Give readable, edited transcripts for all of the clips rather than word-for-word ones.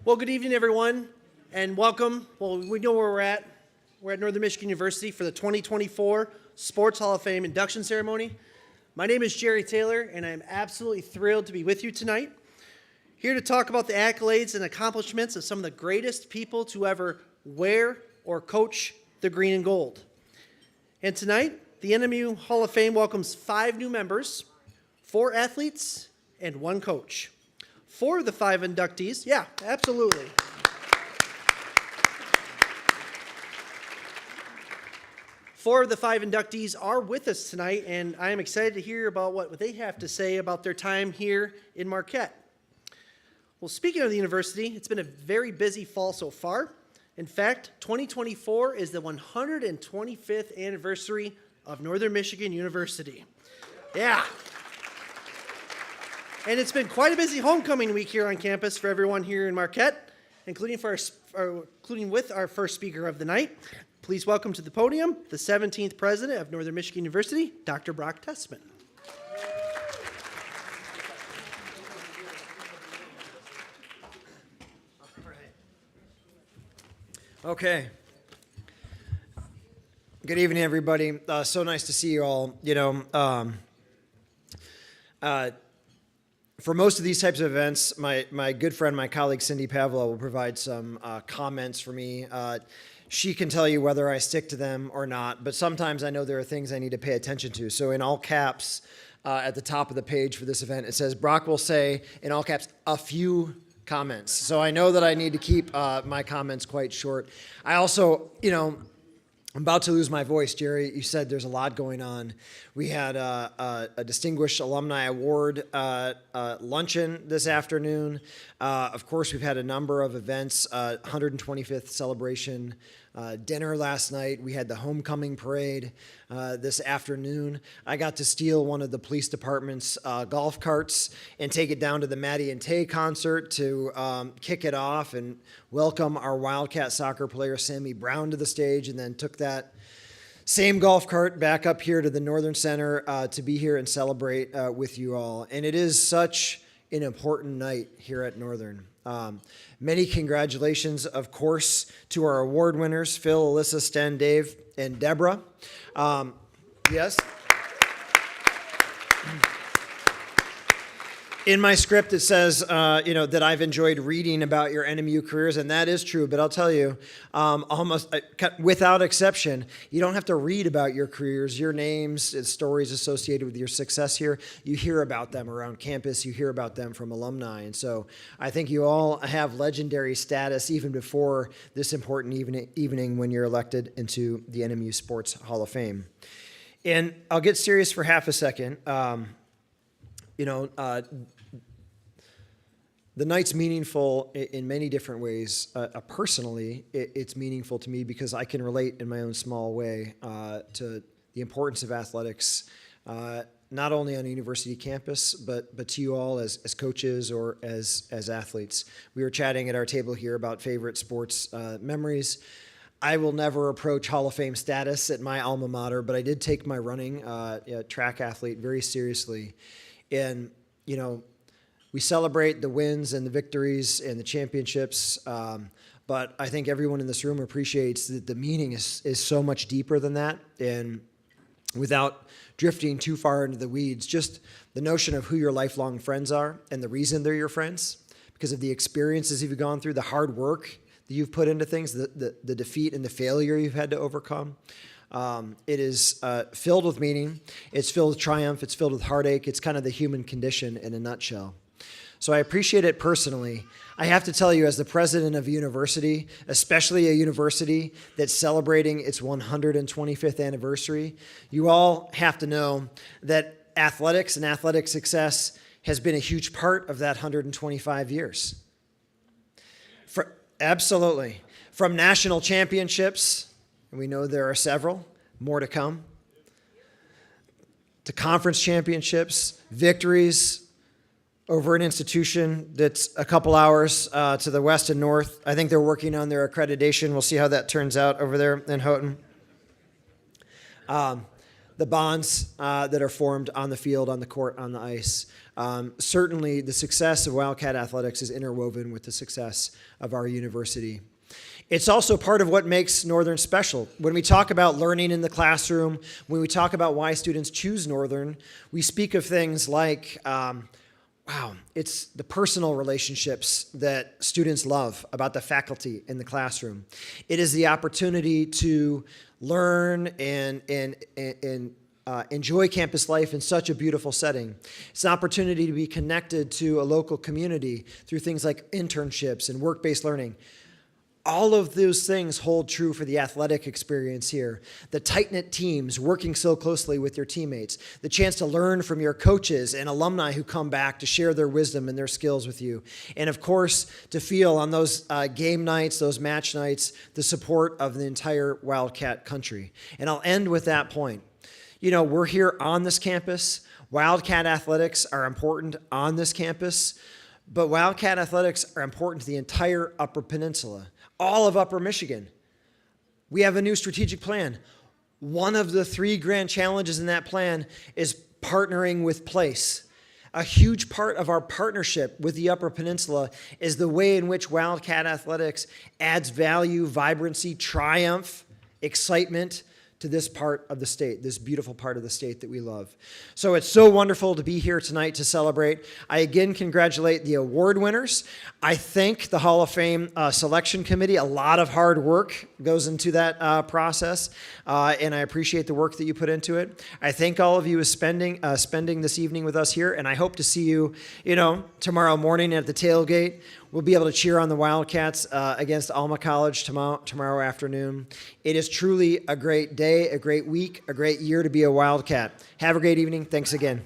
Well, good evening, everyone, and welcome. Well, we know where we're at. We're at Northern Michigan University for the 2024 Sports Hall of Fame induction ceremony. My name is Jerry Taylor, and I'm absolutely thrilled to be with you tonight, here to talk about the accolades and accomplishments of some of the greatest people to ever wear or coach the green and gold. And tonight, the NMU Hall of Fame welcomes 5 new members, 4 athletes, and 1 coach. 4 of the 5 inductees, yeah, absolutely. 4 of the 5 inductees are with us tonight, and I am excited to hear about what they have to say about their time here in Marquette. Well, speaking of the university, it's been a very busy fall so far. In fact, 2024 is the 125th anniversary of Northern Michigan University. Yeah. And it's been quite a busy homecoming week here on campus for everyone here in Marquette, including with our first speaker of the night. Please welcome to the podium the 17th president of Northern Michigan University, Dr. Brock Tessman. Okay. Good evening, everybody. So nice to see you all. For most of these types of events, my good friend, my colleague Cindy Pavlo will provide some comments for me. She can tell you whether I stick to them or not, but sometimes I know there are things I need to pay attention to. So in all caps, at the top of the page for this event, it says, Brock will say, in all caps, a few comments. So I know that I need to keep my comments quite short. I also, I'm about to lose my voice, Jerry. You said there's a lot going on. We had a Distinguished Alumni Award luncheon this afternoon. Of course, we've had a number of events, 125th celebration dinner last night. We had the homecoming parade this afternoon. I got to steal one of the police department's golf carts and take it down to the Maddie and Tay concert to kick it off and welcome our Wildcat soccer player Sammy Brown to the stage, and then took that same golf cart back up here to the Northern Center to be here and celebrate with you all. And it is such an important night here at Northern. Many congratulations, of course, to our award winners, Phil, Alyssa, Sten, Dave, and Deborah. Yes. In my script, it says, that I've enjoyed reading about your NMU careers, and that is true. But I'll tell you, almost without exception, you don't have to read about your careers, your names, and stories associated with your success here. You hear about them around campus. You hear about them from alumni. And so I think you all have legendary status even before this important evening when you're elected into the NMU Sports Hall of Fame. And I'll get serious for half a second. The night's meaningful in many different ways. Personally, it's meaningful to me because I can relate in my own small way to the importance of athletics, not only on a university campus, but to you all as coaches or as athletes. We were chatting at our table here about favorite sports memories. I will never approach Hall of Fame status at my alma mater, but I did take my running track athlete very seriously. And, we celebrate the wins and the victories and the championships, but I think everyone in this room appreciates that the meaning is so much deeper than that. And without drifting too far into the weeds, just the notion of who your lifelong friends are and the reason they're your friends, because of the experiences you've gone through, the hard work that you've put into things, the defeat and the failure you've had to overcome. It is filled with meaning. It's filled with triumph. It's filled with heartache. It's kind of the human condition in a nutshell. So I appreciate it personally. I have to tell you, as the president of a university, especially a university that's celebrating its 125th anniversary, you all have to know that athletics and athletic success has been a huge part of that 125 years. Absolutely. From national championships, and we know there are several, more to come, to conference championships, victories over an institution that's a couple hours to the west and north. I think they're working on their accreditation. We'll see how that turns out over there in Houghton. the bonds that are formed on the field, on the court, on the ice. Certainly, the success of Wildcat Athletics is interwoven with the success of our university. It's also part of what makes Northern special. When we talk about learning in the classroom, when we talk about why students choose Northern, we speak of things like, it's the personal relationships that students love about the faculty in the classroom. It is the opportunity to learn and enjoy campus life in such a beautiful setting. It's an opportunity to be connected to a local community through things like internships and work-based learning. All of those things hold true for the athletic experience here. The tight-knit teams working so closely with your teammates, the chance to learn from your coaches and alumni who come back to share their wisdom and their skills with you. And of course, to feel on those game nights, those match nights, the support of the entire Wildcat country. And I'll end with that point. You know, we're here on this campus. Wildcat athletics are important on this campus, but Wildcat athletics are important to the entire Upper Peninsula. All of Upper Michigan. We have a new strategic plan. One of the 3 grand challenges in that plan is partnering with Place. A huge part of our partnership with the Upper Peninsula is the way in which Wildcat Athletics adds value, vibrancy, triumph, excitement to this part of the state, this beautiful part of the state that we love. So it's so wonderful to be here tonight to celebrate. I again congratulate the award winners. I thank the Hall of Fame selection committee. A lot of hard work goes into that process, and I appreciate the work that you put into it. I thank all of you as spending this evening with us here, and I hope to see you, tomorrow morning at the tailgate. We'll be able to cheer on the Wildcats against Alma College tomorrow afternoon. It is truly a great day, a great week, a great year to be a Wildcat. Have a great evening. Thanks again.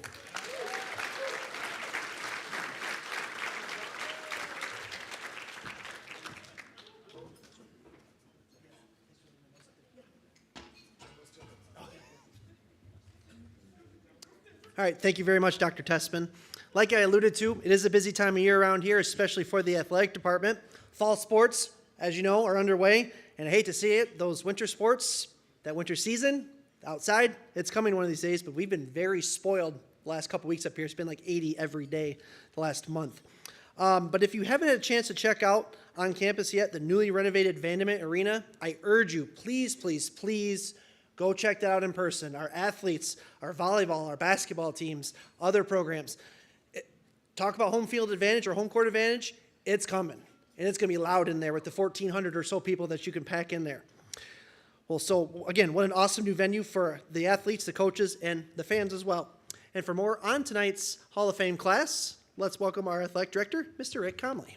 All right, thank you very much, Dr. Tessman. Like I alluded to, it is a busy time of year around here, especially for the athletic department. Fall sports, as you know, are underway, and I hate to see it, those winter sports, that winter season, outside, it's coming one of these days, but we've been very spoiled the last couple weeks up here. It's been like 80 every day the last month. But if you haven't had a chance to check out on campus yet the newly renovated Vandermint Arena, I urge you, please, please, please, go check that out in person. Our athletes, our volleyball, our basketball teams, other programs. Talk about home field advantage or home court advantage, it's coming. And it's going to be loud in there with the 1,400 or so people that you can pack in there. Well, so again, what an awesome new venue for the athletes, the coaches, and the fans as well. And for more on tonight's Hall of Fame class, let's welcome our athletic director, Mr. Rick Comley.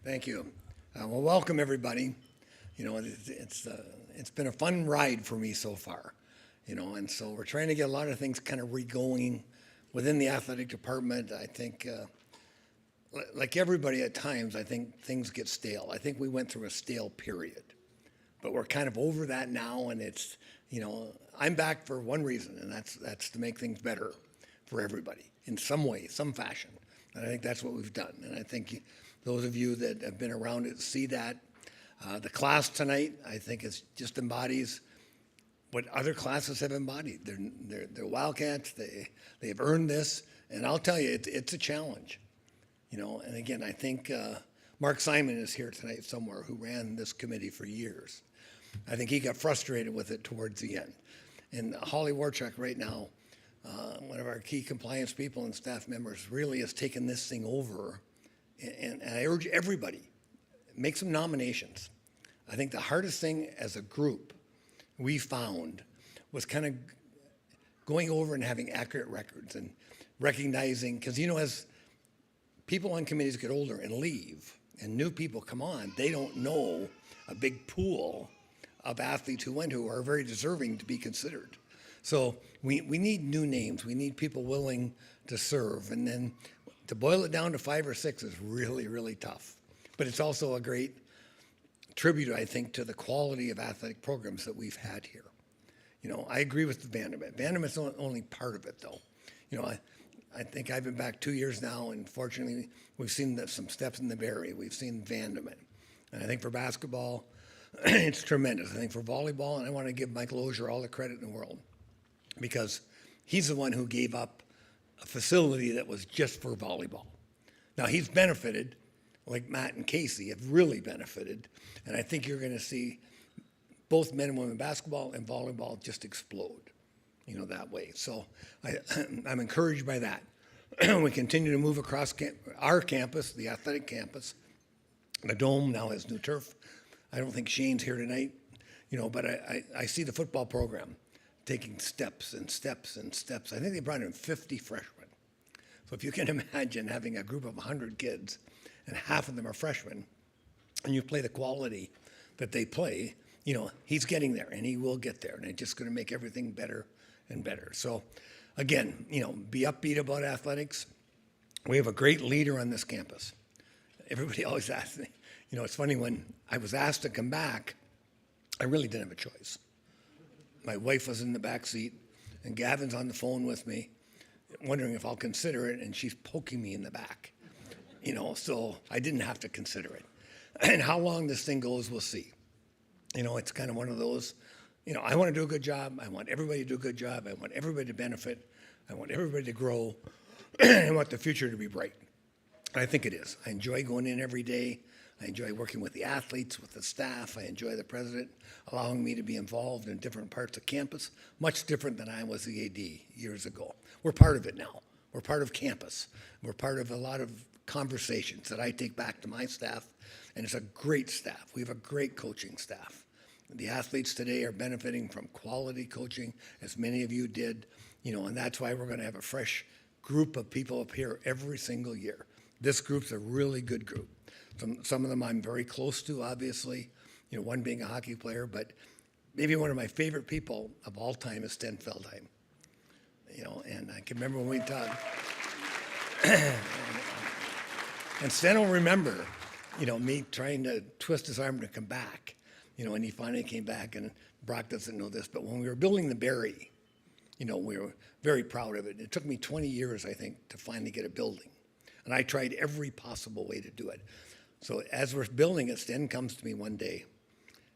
Thank you. Well, welcome everybody. It's been a fun ride for me so far, and so we're trying to get a lot of things kind of re-going within the athletic department. I think, like everybody at times, I think things get stale. I think we went through a stale period, but we're kind of over that now, and it's, I'm back for one reason, and that's to make things better for everybody in some way, some fashion. And I think that's what we've done, and I think those of you that have been around it see that. The class tonight, I think, just embodies what other classes have embodied. They're Wildcats. They've earned this, and I'll tell you, it's a challenge. And again, I think Mark Simon is here tonight somewhere, who ran this committee for years. I think he got frustrated with it towards the end. And Holly Warchuk right now, one of our key compliance people and staff members, really has taken this thing over. And I urge everybody, make some nominations. I think the hardest thing as a group we found was kind of going over and having accurate records and recognizing, because as people on committees get older and leave and new people come on, they don't know a big pool of athletes who are very deserving to be considered. So we need new names. We need people willing to serve. And then to boil it down to 5 or 6 is really, really tough. But it's also a great tribute, I think, to the quality of athletic programs that we've had here. I agree with the Vandermint. Vandermint's only part of it, though. I think I've been back 2 years now, and fortunately, we've seen some steps in the Barry. We've seen Vandeman. And I think for basketball, it's tremendous. I think for volleyball, and I want to give Mike Lozier all the credit in the world, because he's the one who gave up a facility that was just for volleyball. Now, he's benefited, like Matt and Casey have really benefited, and I think you're going to see both men and women basketball and volleyball just explode, that way. So I'm encouraged by that. We continue to move across our campus, the athletic campus. The Dome now has new turf. I don't think Shane's here tonight, but I see the football program taking steps and steps and steps. I think they brought in 50 freshmen. So if you can imagine having a group of 100 kids and half of them are freshmen, and you play the quality that they play, he's getting there, and he will get there, and it's just going to make everything better and better. So again, be upbeat about athletics. We have a great leader on this campus. Everybody always asks me, it's funny, when I was asked to come back, I really didn't have a choice. My wife was in the back seat, and Gavin's on the phone with me, wondering if I'll consider it, and she's poking me in the back. So I didn't have to consider it. And how long this thing goes, we'll see. It's kind of one of those, I want to do a good job. I want everybody to do a good job. I want everybody to benefit. I want everybody to grow. I want the future to be bright. And I think it is. I enjoy going in every day. I enjoy working with the athletes, with the staff. I enjoy the president allowing me to be involved in different parts of campus, much different than I was the AD years ago. We're part of it now. We're part of campus. We're part of a lot of conversations that I take back to my staff, and it's a great staff. We have a great coaching staff. The athletes today are benefiting from quality coaching, as many of you did, and that's why we're going to have a fresh group of people up here every single year. This group's a really good group. Some of them I'm very close to, obviously, one being a hockey player, but maybe one of my favorite people of all time is Sten Feldheim. And I can remember when we talked. And Sten will remember, me trying to twist his arm to come back, and he finally came back, and Brock doesn't know this, but when we were building the Barry, we were very proud of it. It took me 20 years, I think, to finally get a building. And I tried every possible way to do it. So as we're building it, Sten comes to me one day,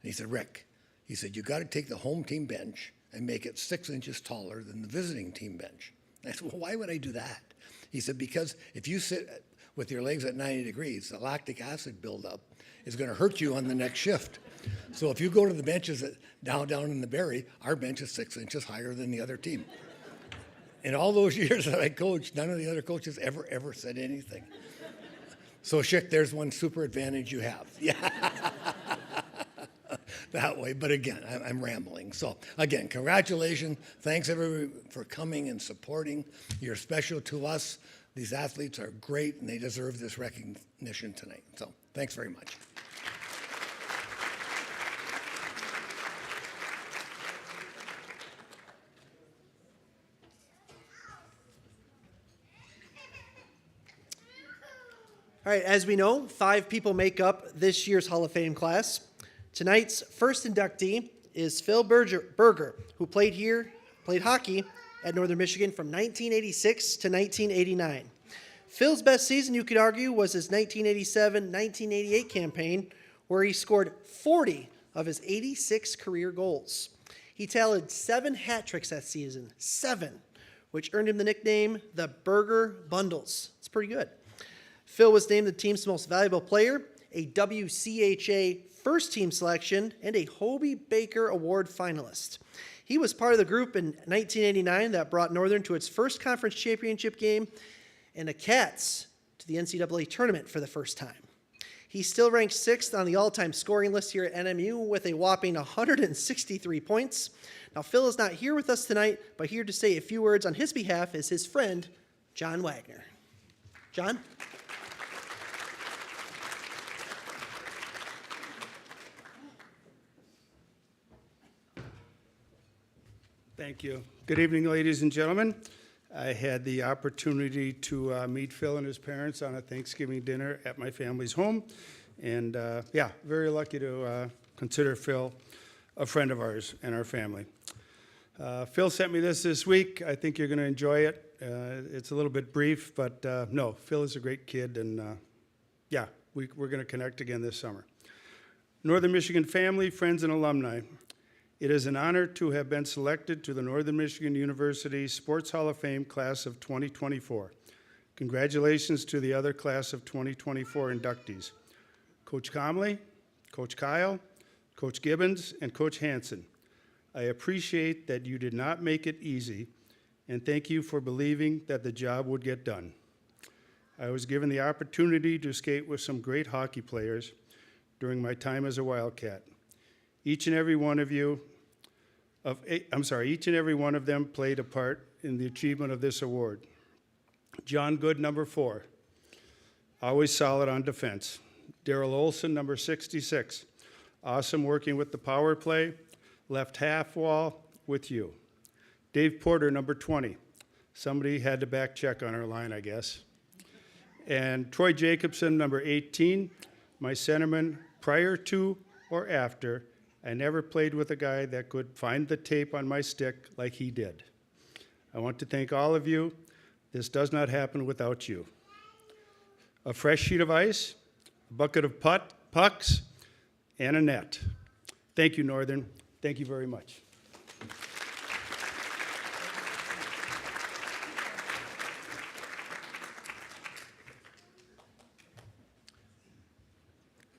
and he said, Rick, he said, you got to take the home team bench and make it 6 inches taller than the visiting team bench. And I said, well, why would I do that? He said, because if you sit with your legs at 90 degrees, the lactic acid buildup is going to hurt you on the next shift. So if you go to the benches down in the Barry, our bench is 6 inches higher than the other team. In all those years that I coached, none of the other coaches ever said anything. So, Schick, there's one super advantage you have. Yeah. That way. But again, I'm rambling. So, again, congratulations. Thanks, everybody, for coming and supporting. You're special to us. These athletes are great, and they deserve this recognition tonight. So, thanks very much. All right, as we know, 5 people make up this year's Hall of Fame class. Tonight's first inductee is Phil Berger, who played hockey at Northern Michigan from 1986 to 1989. Phil's best season, you could argue, was his 1987-1988 campaign, where he scored 40 of his 86 career goals. He tallied 7 hat tricks that season, 7, which earned him the nickname the Berger Bundles. It's pretty good. Phil was named the team's most valuable player, a WCHA first team selection, and a Hobie Baker Award finalist. He was part of the group in 1989 that brought Northern to its first conference championship game and the Cats to the NCAA tournament for the first time. He still ranks 6th on the all-time scoring list here at NMU with a whopping 163 points. Now, Phil is not here with us tonight, but here to say a few words on his behalf is his friend, John Wagner. John? Thank you. Good evening, ladies and gentlemen. I had the opportunity to meet Phil and his parents on a Thanksgiving dinner at my family's home. And very lucky to consider Phil a friend of ours and our family. Phil sent me this week. I think you're going to enjoy it. It's a little bit brief, but no, Phil is a great kid, and yeah, we're going to connect again this summer. Northern Michigan family, friends, and alumni, it is an honor to have been selected to the Northern Michigan University Sports Hall of Fame class of 2024. Congratulations to the other class of 2024 inductees. Coach Comley, Coach Kyle, Coach Gibbons, and Coach Hansen. I appreciate that you did not make it easy, and thank you for believing that the job would get done. I was given the opportunity to skate with some great hockey players during my time as a Wildcat. Each and every one of them played a part in the achievement of this award. John Good, number 4, always solid on defense. Daryl Olson, number 66, awesome working with the power play, left half wall with you. Dave Porter, number 20, somebody had to back check on our line, I guess. And Troy Jacobson, number 18, my centerman prior to or after. I never played with a guy that could find the tape on my stick like he did. I want to thank all of you. This does not happen without you. A fresh sheet of ice, a bucket of pucks, and a net. Thank you, Northern. Thank you very much.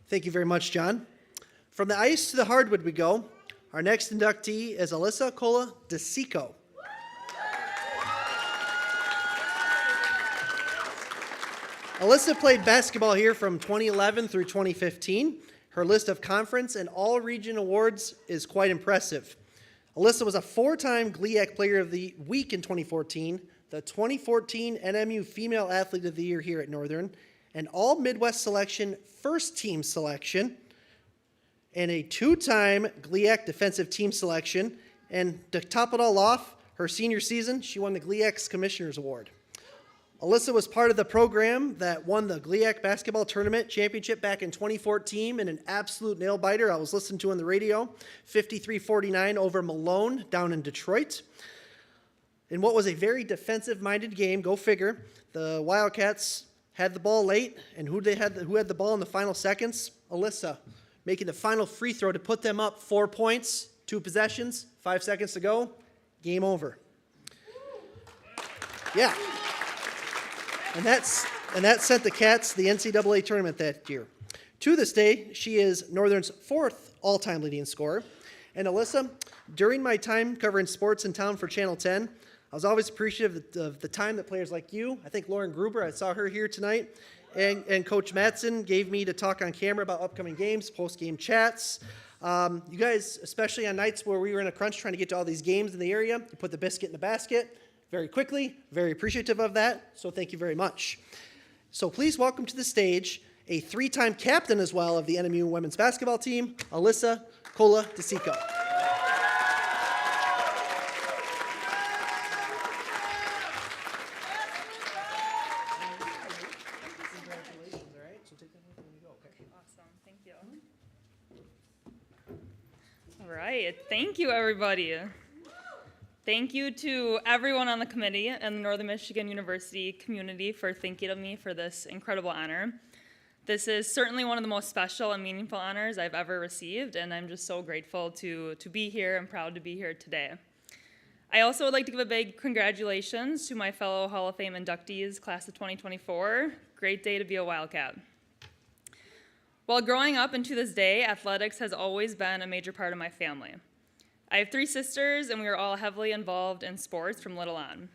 Thank you very much, John. From the ice to the hardwood we go. Our next inductee is Alyssa Cola DeSico. Alyssa played basketball here from 2011 through 2015. Her list of conference and all-region awards is quite impressive. Alyssa was a 4-time GLIAC Player of the Week in 2014, the 2014 NMU Female Athlete of the Year here at Northern, an All-Midwest Selection first-team selection, and a 2-time GLIAC Defensive Team Selection. And to top it all off, her senior season, she won the GLIAC's Commissioner's Award. Alyssa was part of the program that won the GLIAC Basketball Tournament Championship back in 2014 in an absolute nail-biter I was listening to on the radio, 53-49 over Malone down in Detroit. In what was a very defensive-minded game, go figure, the Wildcats had the ball late, and who had the ball in the final seconds? Alyssa, making the final free throw to put them up 4 points, 2 possessions, 5 seconds to go, game over. Yeah. And that sent the Cats to the NCAA tournament that year. To this day, she is Northern's 4th all-time leading scorer. And Alyssa, during my time covering sports in town for Channel 10, I was always appreciative of the time that players like you, I think Lauren Gruber, I saw her here tonight, and Coach Mattson gave me to talk on camera about upcoming games, post-game chats. You guys, especially on nights where we were in a crunch trying to get to all these games in the area, you put the biscuit in the basket very quickly, very appreciative of that, so thank you very much. So please welcome to the stage a 3-time captain as well of the NMU women's basketball team, Alyssa Cola DeSico. All right, thank you, everybody. Thank you to everyone on the committee and the Northern Michigan University community for thinking of me for this incredible honor. This is certainly one of the most special and meaningful honors I've ever received, and I'm just so grateful to be here and proud to be here today. I also would like to give a big congratulations to my fellow Hall of Fame inductees, class of 2024. Great day to be a Wildcat. While growing up and to this day, athletics has always been a major part of my family. I have 3 sisters, and we were all heavily involved in sports from little on.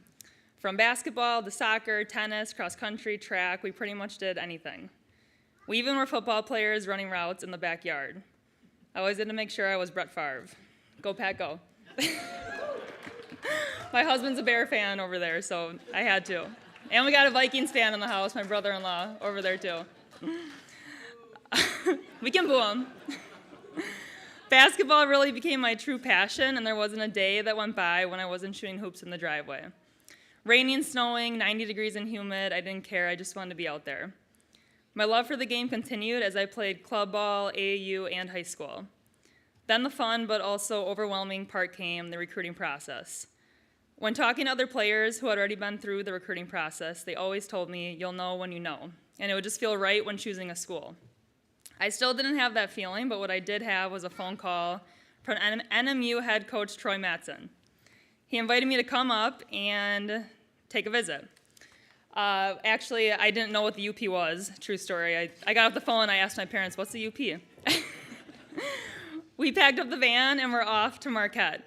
From basketball to soccer, tennis, cross country, track, we pretty much did anything. We even were football players running routes in the backyard. I always had to make sure I was Brett Favre. Go Pat, go. My husband's a Bear fan over there, so I had to. And we got a Vikings fan in the house, my brother-in-law over there too. We can boo him. Basketball really became my true passion, and there wasn't a day that went by when I wasn't shooting hoops in the driveway. Raining, snowing, 90 degrees and humid, I didn't care, I just wanted to be out there. My love for the game continued as I played club ball, AAU, and high school. Then the fun but also overwhelming part came, the recruiting process. When talking to other players who had already been through the recruiting process, they always told me, "You'll know when you know." And it would just feel right when choosing a school. I still didn't have that feeling, but what I did have was a phone call from NMU head coach Troy Mattson. He invited me to come up and take a visit. Actually, I didn't know what the UP was, true story. I got off the phone and I asked my parents, "What's the UP?" We packed up the van and we're off to Marquette.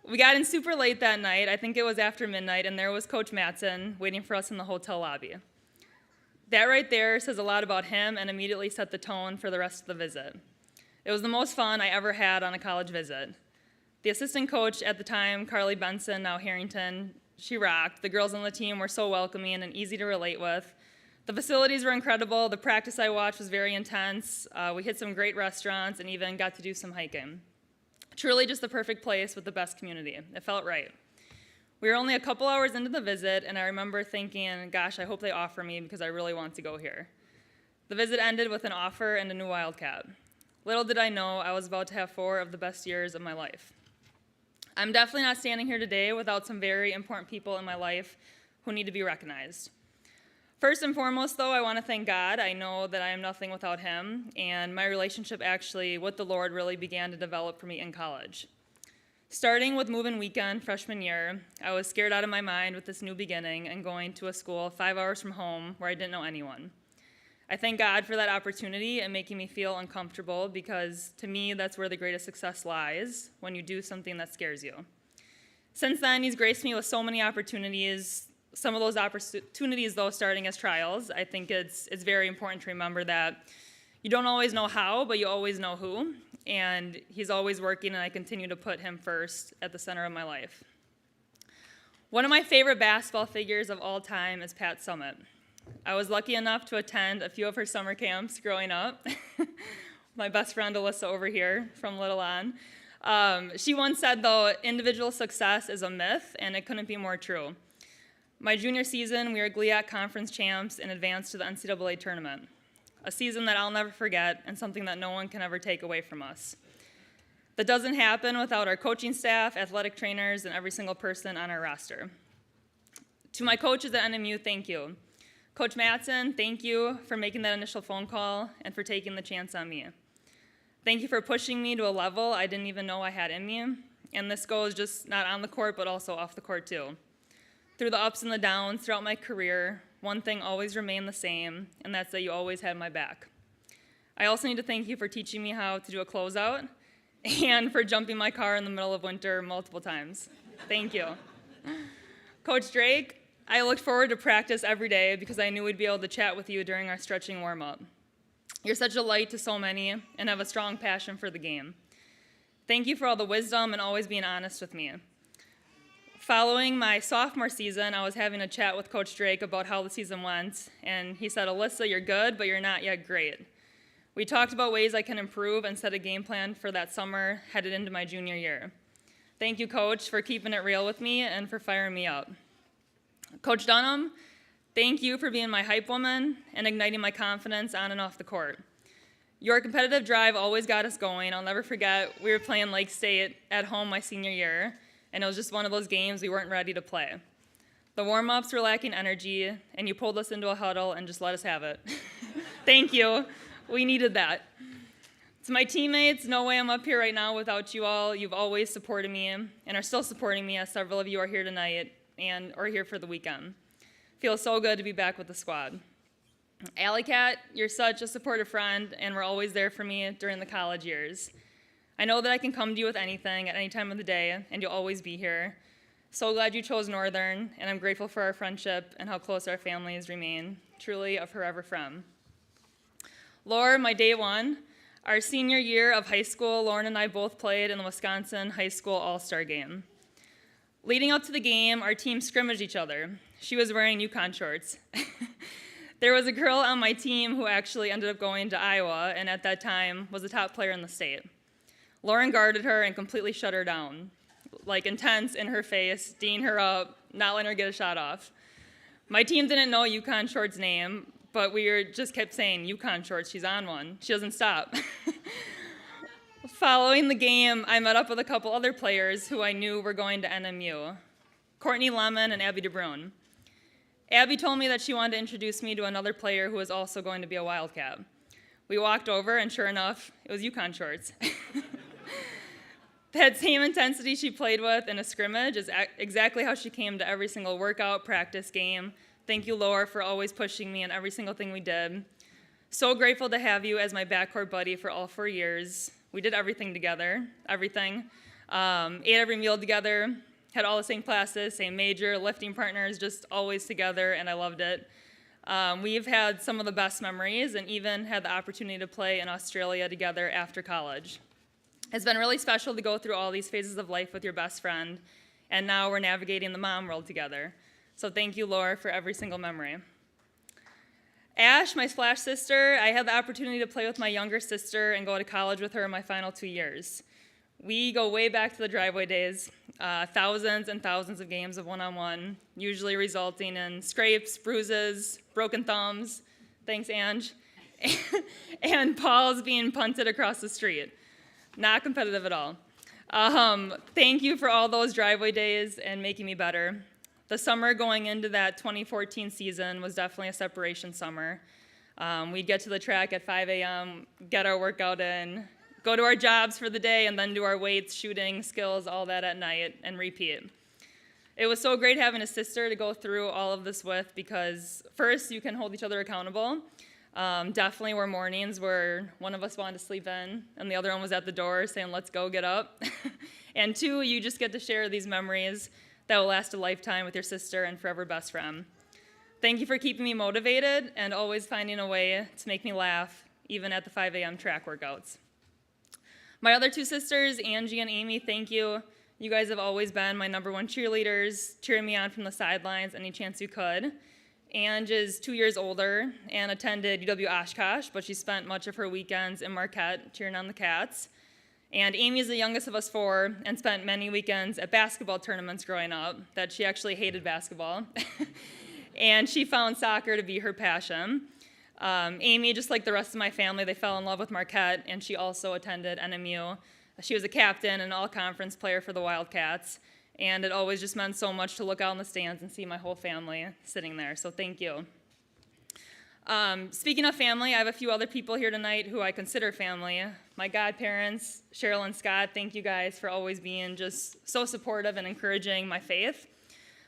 We got in super late that night, I think it was after midnight, and there was Coach Mattson waiting for us in the hotel lobby. That right there says a lot about him and immediately set the tone for the rest of the visit. It was the most fun I ever had on a college visit. The assistant coach at the time, Carly Benson, now Harrington, she rocked. The girls on the team were so welcoming and easy to relate with. The facilities were incredible. The practice I watched was very intense. We hit some great restaurants and even got to do some hiking. Truly just the perfect place with the best community. It felt right. We were only a couple hours into the visit, and I remember thinking, gosh, I hope they offer me because I really want to go here. The visit ended with an offer and a new Wildcat. Little did I know I was about to have 4 of the best years of my life. I'm definitely not standing here today without some very important people in my life who need to be recognized. First and foremost, though, I want to thank God. I know that I am nothing without him, and my relationship actually with the Lord really began to develop for me in college. Starting with move-in weekend freshman year, I was scared out of my mind with this new beginning and going to a school 5 hours from home where I didn't know anyone. I thank God for that opportunity and making me feel uncomfortable because to me, that's where the greatest success lies, when you do something that scares you. Since then, he's graced me with so many opportunities. Some of those opportunities, though, starting as trials. I think it's very important to remember that you don't always know how, but you always know who. And he's always working, and I continue to put him first at the center of my life. One of my favorite basketball figures of all time is Pat Summitt. I was lucky enough to attend a few of her summer camps growing up. My best friend Alyssa over here from Little On. She once said, though, individual success is a myth, and it couldn't be more true. My junior season, we were GLIAC conference champs and advanced to the NCAA tournament, a season that I'll never forget and something that no one can ever take away from us. That doesn't happen without our coaching staff, athletic trainers, and every single person on our roster. To my coaches at NMU, thank you. Coach Mattson, thank you for making that initial phone call and for taking the chance on me. Thank you for pushing me to a level I didn't even know I had in me, and this goes just not on the court but also off the court too. Through the ups and the downs throughout my career, one thing always remained the same, and that's that you always had my back. I also need to thank you for teaching me how to do a closeout and for jumping my car in the middle of winter multiple times. Thank you. Coach Drake, I looked forward to practice every day because I knew we'd be able to chat with you during our stretching warm-up. You're such a light to so many and have a strong passion for the game. Thank you for all the wisdom and always being honest with me. Following my sophomore season, I was having a chat with Coach Drake about how the season went, and he said, "Alyssa, you're good, but you're not yet great." We talked about ways I can improve and set a game plan for that summer headed into my junior year. Thank you, Coach, for keeping it real with me and for firing me up. Coach Dunham, thank you for being my hype woman and igniting my confidence on and off the court. Your competitive drive always got us going. I'll never forget, we were playing Lake State at home my senior year, and it was just one of those games we weren't ready to play. The warm-ups were lacking energy, and you pulled us into a huddle and just let us have it. Thank you. We needed that. To my teammates, no way I'm up here right now without you all. You've always supported me and are still supporting me, as several of you are here tonight and are here for the weekend. Feels so good to be back with the squad. Alley Cat, you're such a supportive friend and were always there for me during the college years. I know that I can come to you with anything at any time of the day, and you'll always be here. So glad you chose Northern, and I'm grateful for our friendship and how close our families remain. Truly a forever friend. Laura, my day one. Our senior year of high school, Lauren and I both played in the Wisconsin High School All-Star Game. Leading up to the game, our team scrimmaged each other. She was wearing Yukon shorts. There was a girl on my team who actually ended up going to Iowa, and at that time was the top player in the state. Lauren guarded her and completely shut her down, like intense in her face, D'ing her up, not letting her get a shot off. My team didn't know Yukon Shorts' name, but just kept saying, "Yukon Shorts, she's on one. She doesn't stop." Following the game, I met up with a couple other players who I knew were going to NMU. Courtney Lemon and Abby DeBrune. Abby told me that she wanted to introduce me to another player who was also going to be a Wildcat. We walked over, and sure enough, it was Yukon shorts. That same intensity she played with in a scrimmage is exactly how she came to every single workout, practice, game. Thank you, Laura, for always pushing me in every single thing we did. So grateful to have you as my backcourt buddy for all 4 years. We did everything together, everything. Ate every meal together, had all the same classes, same major, lifting partners, just always together, and I loved it. We've had some of the best memories and even had the opportunity to play in Australia together after college. It's been really special to go through all these phases of life with your best friend, and now we're navigating the mom world together. So thank you, Laura, for every single memory. Ash, my Splash sister, I had the opportunity to play with my younger sister and go to college with her in my final 2 years. We go way back to the driveway days, thousands and thousands of games of one-on-one, usually resulting in scrapes, bruises, broken thumbs, thanks, Ange, and balls being punted across the street. Not competitive at all. Thank you for all those driveway days and making me better. The summer going into that 2014 season was definitely a separation summer. We'd get to the track at 5 a.m., get our workout in, go to our jobs for the day, and then do our weights, shooting, skills, all that at night, and repeat. It was so great having a sister to go through all of this with because first, you can hold each other accountable. Definitely were mornings where one of us wanted to sleep in and the other one was at the door saying, let's go, get up. And two, you just get to share these memories that will last a lifetime with your sister and forever best friend. Thank you for keeping me motivated and always finding a way to make me laugh, even at the 5 a.m. track workouts. My other two sisters, Angie and Amy, thank you. You guys have always been my #1 cheerleaders, cheering me on from the sidelines any chance you could. Ange is 2 years older and attended UW Oshkosh, but she spent much of her weekends in Marquette cheering on the Cats. And Amy is the youngest of us four and spent many weekends at basketball tournaments growing up that she actually hated basketball. And she found soccer to be her passion. Amy, just like the rest of my family, they fell in love with Marquette, and she also attended NMU. She was a captain and all-conference player for the Wildcats. And it always just meant so much to look out in the stands and see my whole family sitting there, so thank you. Speaking of family, I have a few other people here tonight who I consider family. My godparents, Cheryl and Scott, thank you guys for always being just so supportive and encouraging my faith.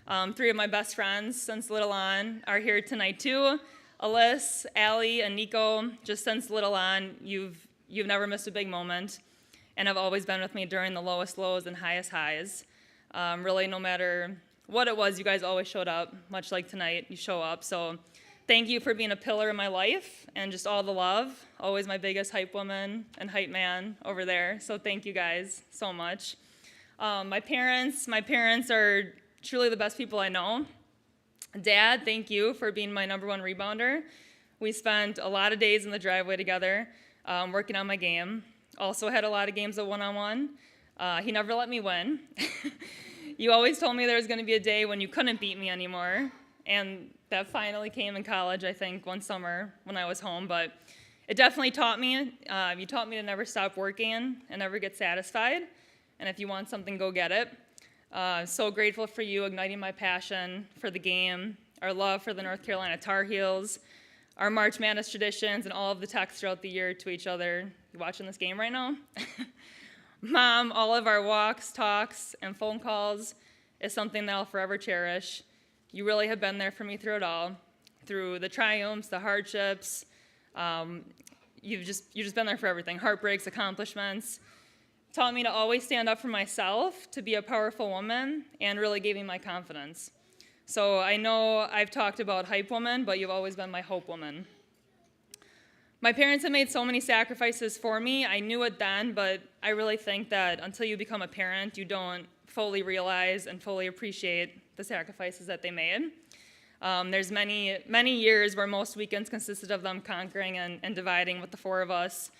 3 of my best friends since little on are here tonight too. Alyssa, Allie, and Nico, just since little on, you've never missed a big moment and have always been with me during the lowest lows and highest highs. Really, no matter what it was, you guys always showed up, much like tonight, you show up. So thank you for being a pillar in my life and just all the love. Always my biggest hype woman and hype man over there. So thank you guys so much. My parents are truly the best people I know. Dad, thank you for being my #1 rebounder. We spent a lot of days in the driveway together working on my game. Also had a lot of games of one-on-one. He never let me win. You always told me there was going to be a day when you couldn't beat me anymore, and that finally came in college, I think, one summer when I was home, but it definitely taught me. You taught me to never stop working and never get satisfied, and if you want something, go get it. So grateful for you igniting my passion for the game, our love for the North Carolina Tar Heels, our March Madness traditions, and all of the texts throughout the year to each other. You watching this game right now? Mom, all of our walks, talks, and phone calls is something that I'll forever cherish. You really have been there for me through it all, through the triumphs, the hardships. You've just been there for everything, heartbreaks, accomplishments. Taught me to always stand up for myself, to be a powerful woman, and really gave me my confidence. So I know I've talked about hype woman, but you've always been my hope woman. My parents have made so many sacrifices for me. I knew it then, but I really think that until you become a parent, you don't fully realize and fully appreciate the sacrifices that they made. There's many years where most weekends consisted of them conquering and dividing with the 4 of us,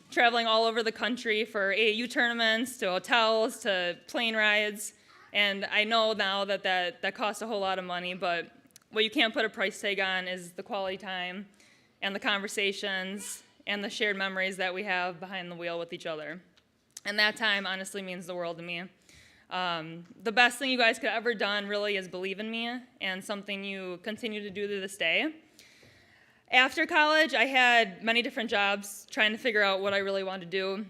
traveling all over the country for AAU tournaments, to hotels, to plane rides. And I know now that costs a whole lot of money, but what you can't put a price tag on is the quality time and the conversations and the shared memories that we have behind the wheel with each other. And that time honestly means the world to me. The best thing you guys could have ever done really is believe in me, and something you continue to do to this day. After college, I had many different jobs trying to figure out what I really wanted to do.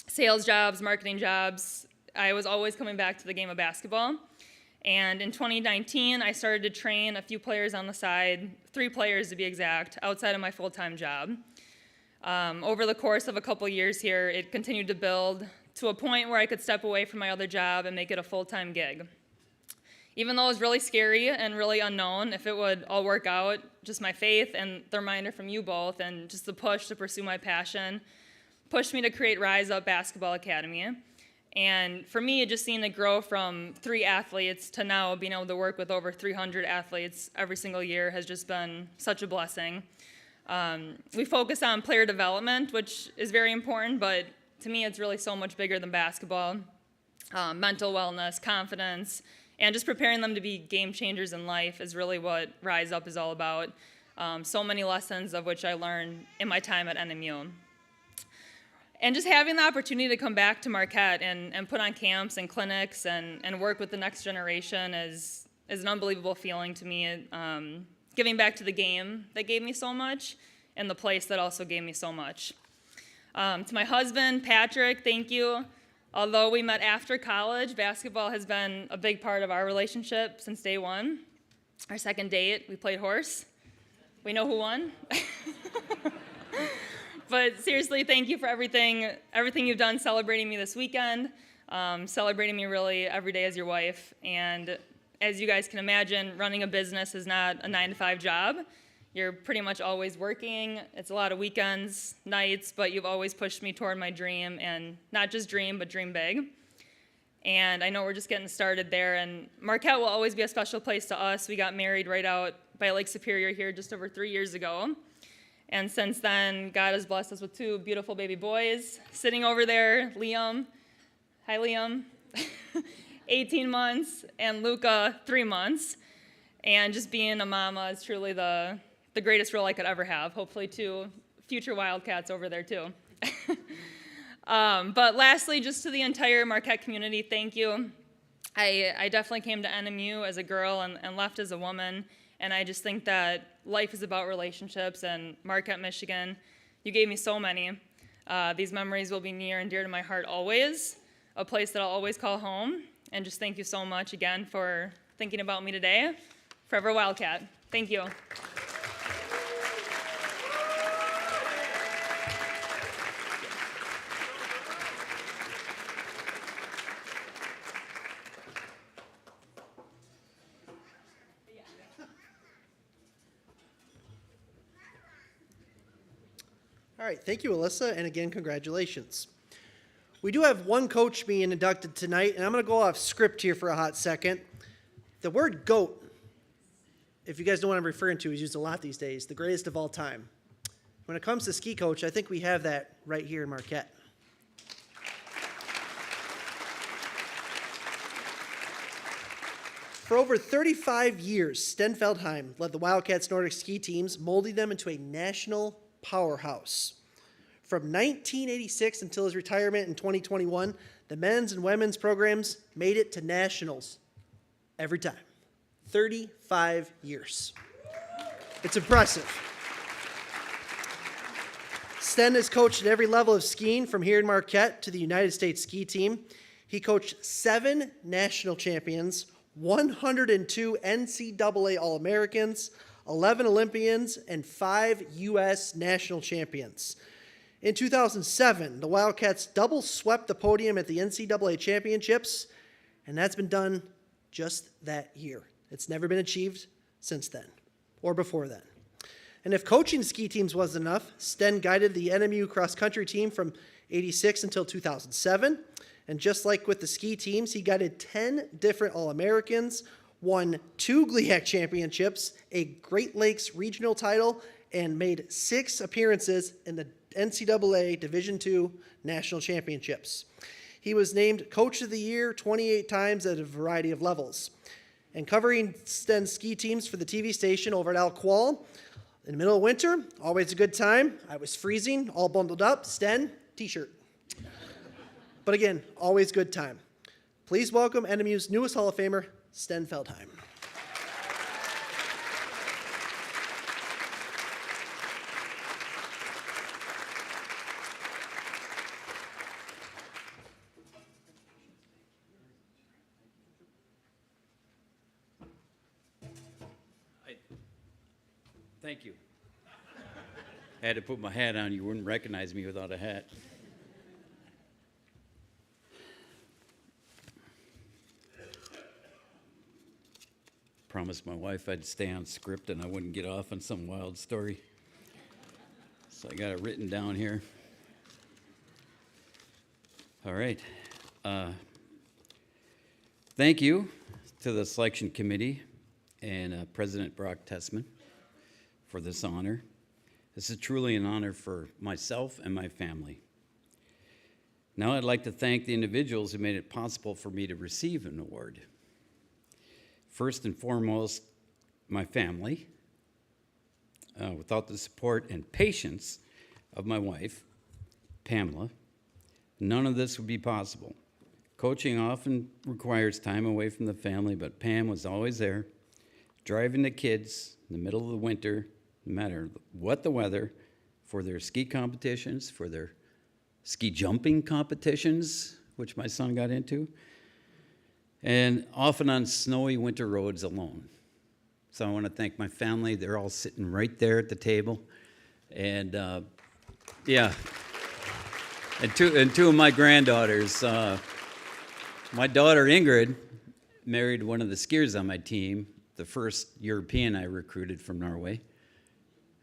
Sales jobs, marketing jobs. I was always coming back to the game of basketball. And in 2019, I started to train a few players on the side, 3 players to be exact, outside of my full-time job. Over the course of a couple years here, it continued to build to a point where I could step away from my other job and make it a full-time gig. Even though it was really scary and really unknown if it would all work out, just my faith and the reminder from you both and just the push to pursue my passion pushed me to create Rise Up Basketball Academy. And for me, just seeing it grow from 3 athletes to now being able to work with over 300 athletes every single year has just been such a blessing. We focus on player development, which is very important, but to me, it's really so much bigger than basketball. Mental wellness, confidence, and just preparing them to be game changers in life is really what Rise Up is all about. So many lessons of which I learned in my time at NMU. And just having the opportunity to come back to Marquette and put on camps and clinics and work with the next generation is an unbelievable feeling to me. Giving back to the game that gave me so much and the place that also gave me so much. To my husband, Patrick, thank you. Although we met after college, basketball has been a big part of our relationship since day one. Our second date, we played horse. We know who won. But seriously, thank you for everything you've done celebrating me this weekend, celebrating me really every day as your wife. And as you guys can imagine, running a business is not a 9-to-5 job. You're pretty much always working. It's a lot of weekends, nights, but you've always pushed me toward my dream, and not just dream, but dream big. And I know we're just getting started there, and Marquette will always be a special place to us. We got married right out by Lake Superior here just over 3 years ago. And since then, God has blessed us with 2 beautiful baby boys. Sitting over there, Liam. Hi, Liam. 18 months, and Luca, 3 months. And just being a mama is truly the greatest role I could ever have. Hopefully 2 future Wildcats over there too. But lastly, just to the entire Marquette community, thank you. I definitely came to NMU as a girl and left as a woman. And I just think that life is about relationships, and Marquette, Michigan, you gave me so many. These memories will be near and dear to my heart always, a place that I'll always call home. And just thank you so much again for thinking about me today. Forever Wildcat. Thank you. All right, thank you, Alyssa, and again, congratulations. We do have one coach being inducted tonight, and I'm going to go off script here for a hot second. The word GOAT, if you guys know what I'm referring to, is used a lot these days, the greatest of all time. When it comes to ski coach, I think we have that right here in Marquette. For over 35 years, Sten Feldheim led the Wildcats Nordic ski teams, molding them into a national powerhouse. From 1986 until his retirement in 2021, the men's and women's programs made it to nationals every time. 35 years. It's impressive. Sten has coached at every level of skiing, from here in Marquette to the United States ski team. He coached 7 national champions, 102 NCAA All-Americans, 11 Olympians, and 5 U.S. national champions. In 2007, the Wildcats double swept the podium at the NCAA championships, and that's been done just that year. It's never been achieved since then, or before then. And if coaching ski teams wasn't enough, Sten guided the NMU cross-country team from 86 until 2007. And just like with the ski teams, he guided 10 different All-Americans, won 2 GLIAC championships, a Great Lakes regional title, and made 6 appearances in the NCAA Division II national championships. He was named Coach of the Year 28 times at a variety of levels. And covering Sten's ski teams for the TV station over at Al Qual, in the middle of winter, always a good time. I was freezing, all bundled up. Sten, t-shirt. But again, always good time. Please welcome NMU's newest Hall of Famer, Sten Feldheim. Thank you. I had to put my hat on. You wouldn't recognize me without a hat. Promised my wife I'd stay on script and I wouldn't get off on some wild story. So I got it written down here. All right. Thank you to the selection committee and President Brock Tessman for this honor. This is truly an honor for myself and my family. Now I'd like to thank the individuals who made it possible for me to receive an award. First and foremost, my family. Without the support and patience of my wife, Pamela, none of this would be possible. Coaching often requires time away from the family, but Pam was always there, driving the kids in the middle of the winter, no matter what the weather, for their ski competitions, for their ski jumping competitions, which my son got into, and often on snowy winter roads alone. So I want to thank my family. They're all sitting right there at the table. And yeah, and two of my granddaughters. My daughter Ingrid married one of the skiers on my team, the first European I recruited from Norway.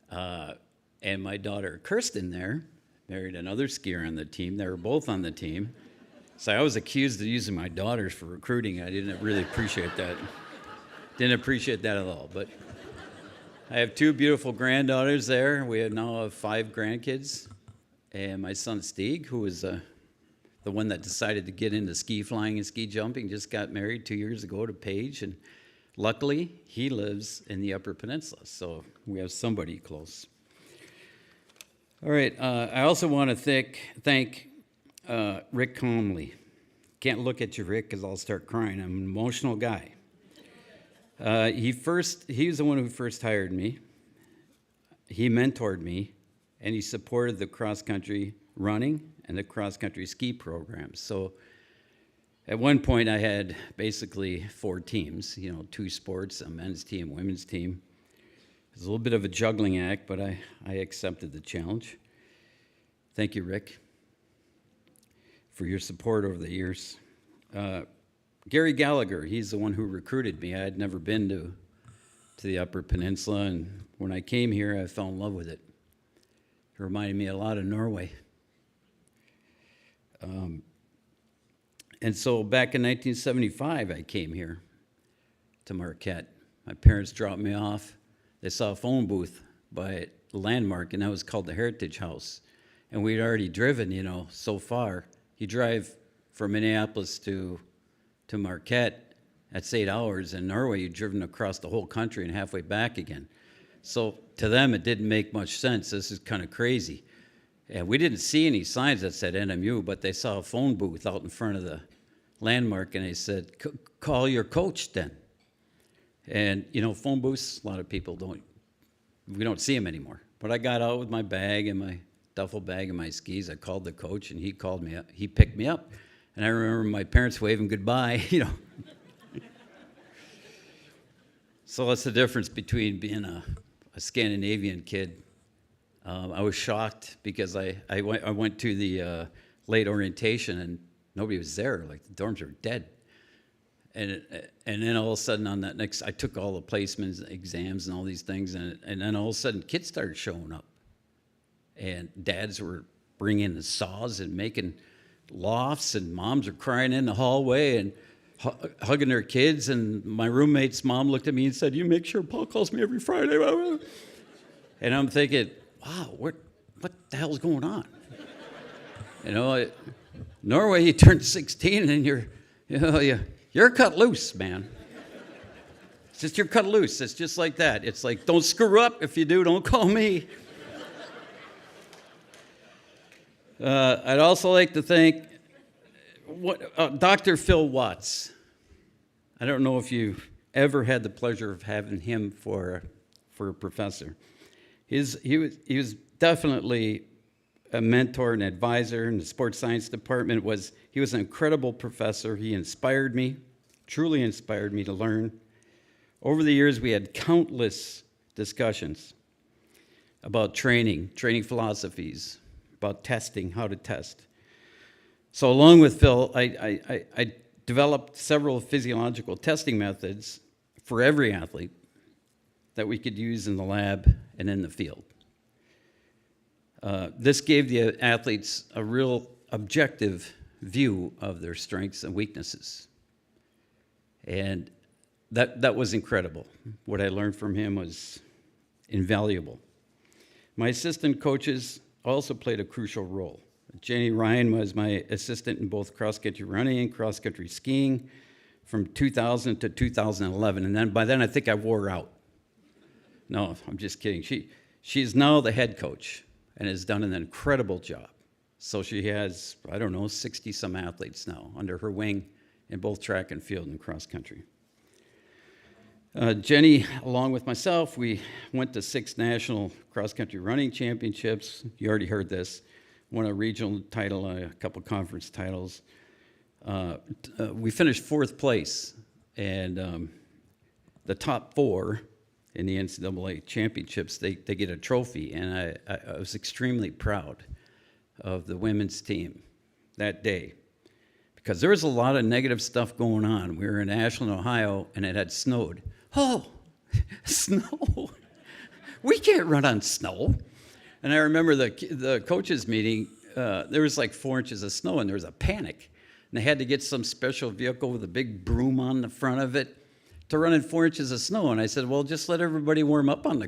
And my daughter Kirsten there married another skier on the team. They were both on the team. So I was accused of using my daughters for recruiting. I didn't really appreciate that. Didn't appreciate that at all. But I have two beautiful granddaughters there. We now have 5 grandkids. And my son Stieg, who was the one that decided to get into ski flying and ski jumping, just got married 2 years ago to Paige. And luckily, he lives in the Upper Peninsula. So we have somebody close. All right. I also want to thank Rick Conley. Can't look at you, Rick, because I'll start crying. I'm an emotional guy. He was the one who first hired me. He mentored me, and he supported the cross-country running and the cross-country ski programs. So at one point, I had basically 4 teams, 2 sports, a men's team, women's team. It was a little bit of a juggling act, but I accepted the challenge. Thank you, Rick, for your support over the years. Gary Gallagher, he's the one who recruited me. I had never been to the Upper Peninsula, and when I came here, I fell in love with it. It reminded me a lot of Norway. And so back in 1975, I came here to Marquette. My parents dropped me off. They saw a phone booth by a landmark, and that was called the Heritage House. And we'd already driven, so far. You drive from Minneapolis to Marquette, that's 8 hours. In Norway, you've driven across the whole country and halfway back again. So to them, it didn't make much sense. This is kind of crazy. And we didn't see any signs that said NMU, but they saw a phone booth out in front of the landmark, and they said, call your coach then. And, phone booths, a lot of people we don't see them anymore. But I got out with my bag and my duffel bag and my skis. I called the coach, and he called me up. He picked me up. And I remember my parents waving goodbye, So that's the difference between being a Scandinavian kid. I was shocked because I went to the late orientation, and nobody was there. Like, the dorms were dead. And then all of a sudden on that next, I took all the placements, exams, and all these things, and then all of a sudden kids started showing up. And dads were bringing the saws and making lofts, and moms are crying in the hallway and hugging their kids. And my roommate's mom looked at me and said, "You make sure Paul calls me every Friday." And I'm thinking, wow, what the hell's going on? Norway, you turn 16 and you're cut loose, man. It's just you're cut loose. It's just like that. It's like, don't screw up. If you do, don't call me. I'd also like to thank Dr. Phil Watts. I don't know if you've ever had the pleasure of having him for a professor. He was definitely a mentor and advisor in the sports science department. He was an incredible professor. He inspired me, truly inspired me to learn. Over the years, we had countless discussions about training philosophies, about testing, how to test. So along with Phil, I developed several physiological testing methods for every athlete that we could use in the lab and in the field. This gave the athletes a real objective view of their strengths and weaknesses. And that was incredible. What I learned from him was invaluable. My assistant coaches also played a crucial role. Jenny Ryan was my assistant in both cross-country running and cross-country skiing from 2000 to 2011. And then by then, I think I wore out. No, I'm just kidding. She's now the head coach and has done an incredible job. So she has, 60-some athletes now under her wing in both track and field and cross-country. Jenny, along with myself, we went to 6 national cross-country running championships. You already heard this. Won a regional title, a couple conference titles. We finished 4th place, and the top 4 in the NCAA championships, they get a trophy, and I was extremely proud of the women's team that day because there was a lot of negative stuff going on. We were in Ashland, Ohio, and it had snowed. Oh, snow. We can't run on snow. And I remember the coaches meeting, there was like 4 inches of snow, and there was a panic. And they had to get some special vehicle with a big broom on the front of it to run in 4 inches of snow. And I said, well, just let everybody warm up on the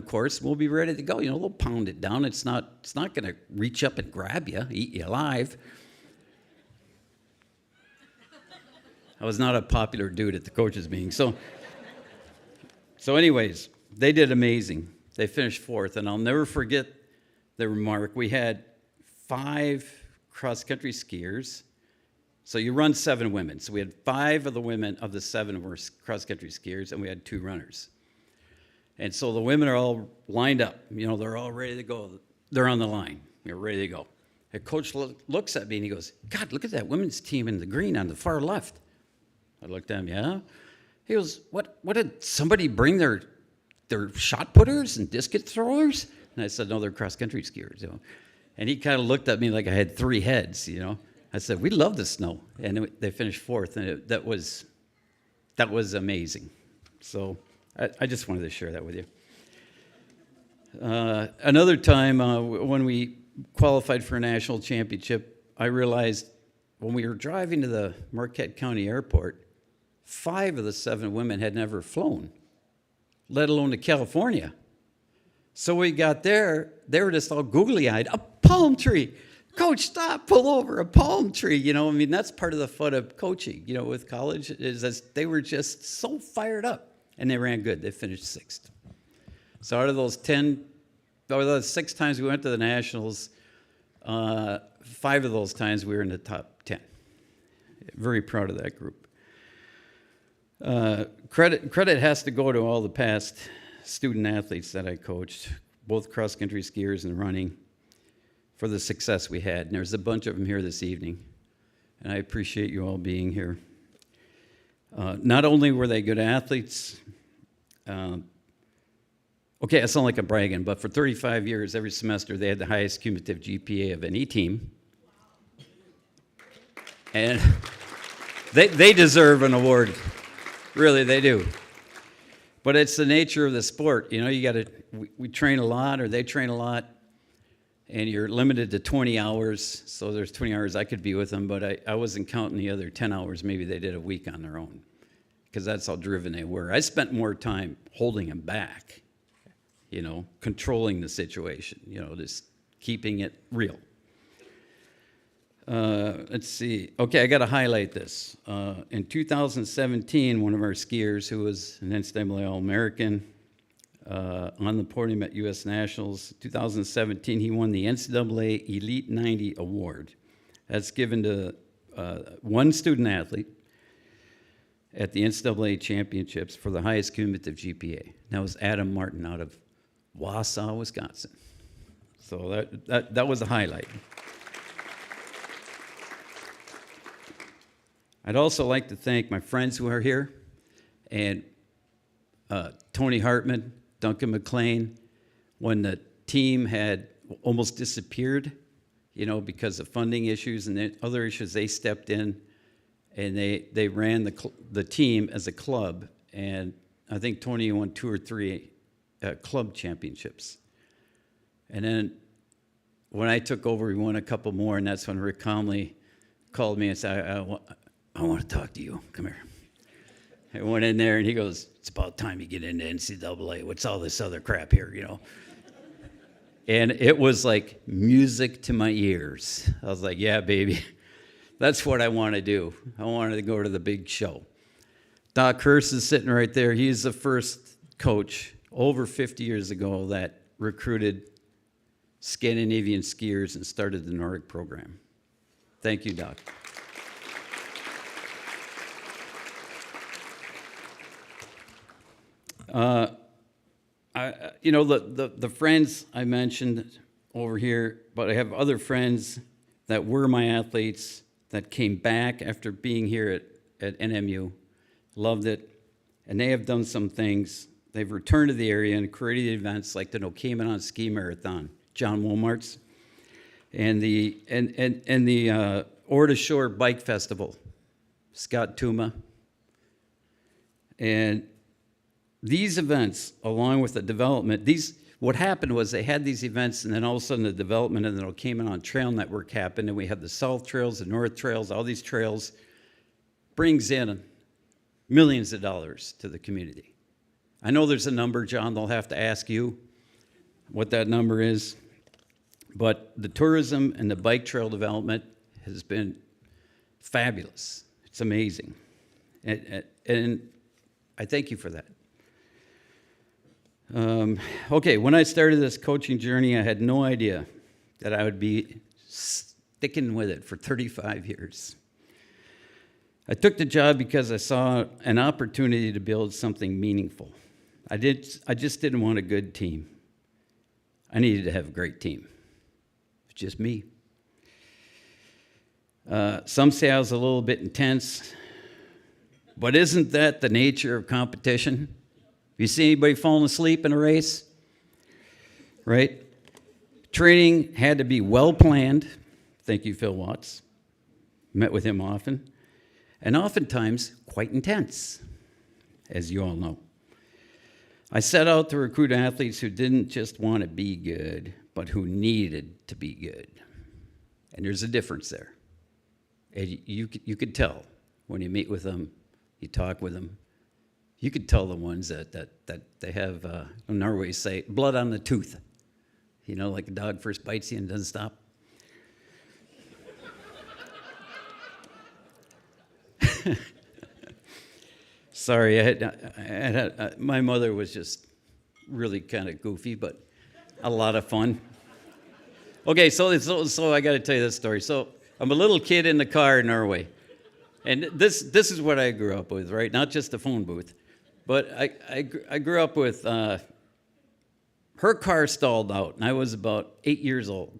course. We'll be ready to go. They'll pound it down. It's not going to reach up and grab you, eat you alive. I was not a popular dude at the coaches meeting. So anyways, they did amazing. They finished 4th, and I'll never forget the remark. We had 5 cross-country skiers. So you run 7 women. So we had 5 of the women of the 7 were cross-country skiers, and we had 2 runners. And so the women are all lined up. They're all ready to go. They're on the line. They're ready to go. The coach looks at me, and he goes, God, look at that women's team in the green on the far left. I looked at him, yeah? He goes, what did somebody bring their shot putters and discus throwers? And I said, no, they're cross-country skiers. And he kind of looked at me like I had 3 heads, I said, we love the snow. And they finished 4th, and that was amazing. So I just wanted to share that with you. Another time when we qualified for a national championship, I realized when we were driving to the Marquette County Airport, 5 of the 7 women had never flown, let alone to California. So we got there, they were just all googly-eyed, a palm tree. Coach, stop, pull over, a palm tree. That's part of the fun of coaching, with college, is that they were just so fired up. And they ran good. They finished 6th. So out of those 6 times we went to the Nationals, 5 of those times we were in the top 10. Very proud of that group. Credit has to go to all the past student athletes that I coached, both cross-country skiers and running, for the success we had. And there's a bunch of them here this evening, and I appreciate you all being here. Not only were they good athletes, okay, I sound like I'm bragging, but for 35 years, every semester, they had the highest cumulative GPA of any team. And they deserve an award. Really, they do. But it's the nature of the sport. We train a lot, or they train a lot, and you're limited to 20 hours. So there's 20 hours I could be with them, but I wasn't counting the other 10 hours maybe they did a week on their own, because that's how driven they were. I spent more time holding them back, controlling the situation, just keeping it real. Let's see. Okay, I got to highlight this. In 2017, one of our skiers, who was an NCAA All-American, on the podium at U.S. Nationals, 2017, he won the NCAA Elite 90 Award. That's given to one student athlete at the NCAA championships for the highest cumulative GPA. That was Adam Martin out of Wausau, Wisconsin. So that was a highlight. I'd also like to thank my friends who are here, and Tony Hartman, Duncan McLean. When the team had almost disappeared, because of funding issues and other issues, they stepped in and they ran the team as a club. And I think Tony won 2 or 3 club championships. And then when I took over, we won a couple more, and that's when Rick Comley called me and said, I want to talk to you. Come here. I went in there, and he goes, it's about time you get into NCAA. What's all this other crap here, And it was like music to my ears. I was like, yeah, baby, that's what I want to do. I wanted to go to the big show. Doc Hurst is sitting right there. He's the first coach over 50 years ago that recruited Scandinavian skiers and started the Nordic program. Thank you, Doc. The friends I mentioned over here, but I have other friends that were my athletes that came back after being here at NMU, loved it, and they have done some things. They've returned to the area and created events like the Nokemanon Ski Marathon, John Womart's, and the Ore to Shore Bike Festival, Scott Tuma. And these events, along with the development, what happened was they had these events, and then all of a sudden the development of the Nokemanon Trail Network happened, and we have the South Trails, the North Trails, all these trails, brings in millions of dollars to the community. I know there's a number, John, they'll have to ask you what that number is, but the tourism and the bike trail development has been fabulous. It's amazing. And I thank you for that. Okay, when I started this coaching journey, I had no idea that I would be sticking with it for 35 years. I took the job because I saw an opportunity to build something meaningful. I just didn't want a good team. I needed to have a great team. It's just me. Some say I was a little bit intense, but isn't that the nature of competition? You see anybody falling asleep in a race? Right? Training had to be well planned. Thank you, Phil Watts. Met with him often. And oftentimes quite intense, as you all know. I set out to recruit athletes who didn't just want to be good, but who needed to be good. And there's a difference there. And you could tell when you meet with them, you talk with them. You could tell the ones that they have, in Norway say, blood on the tooth. Like a dog first bites you and doesn't stop. Sorry, my mother was just really kind of goofy, but a lot of fun. Okay, so I got to tell you this story. So I'm a little kid in the car in Norway, and this is what I grew up with, right? Not just the phone booth, but I grew up with her car stalled out, and I was about 8 years old,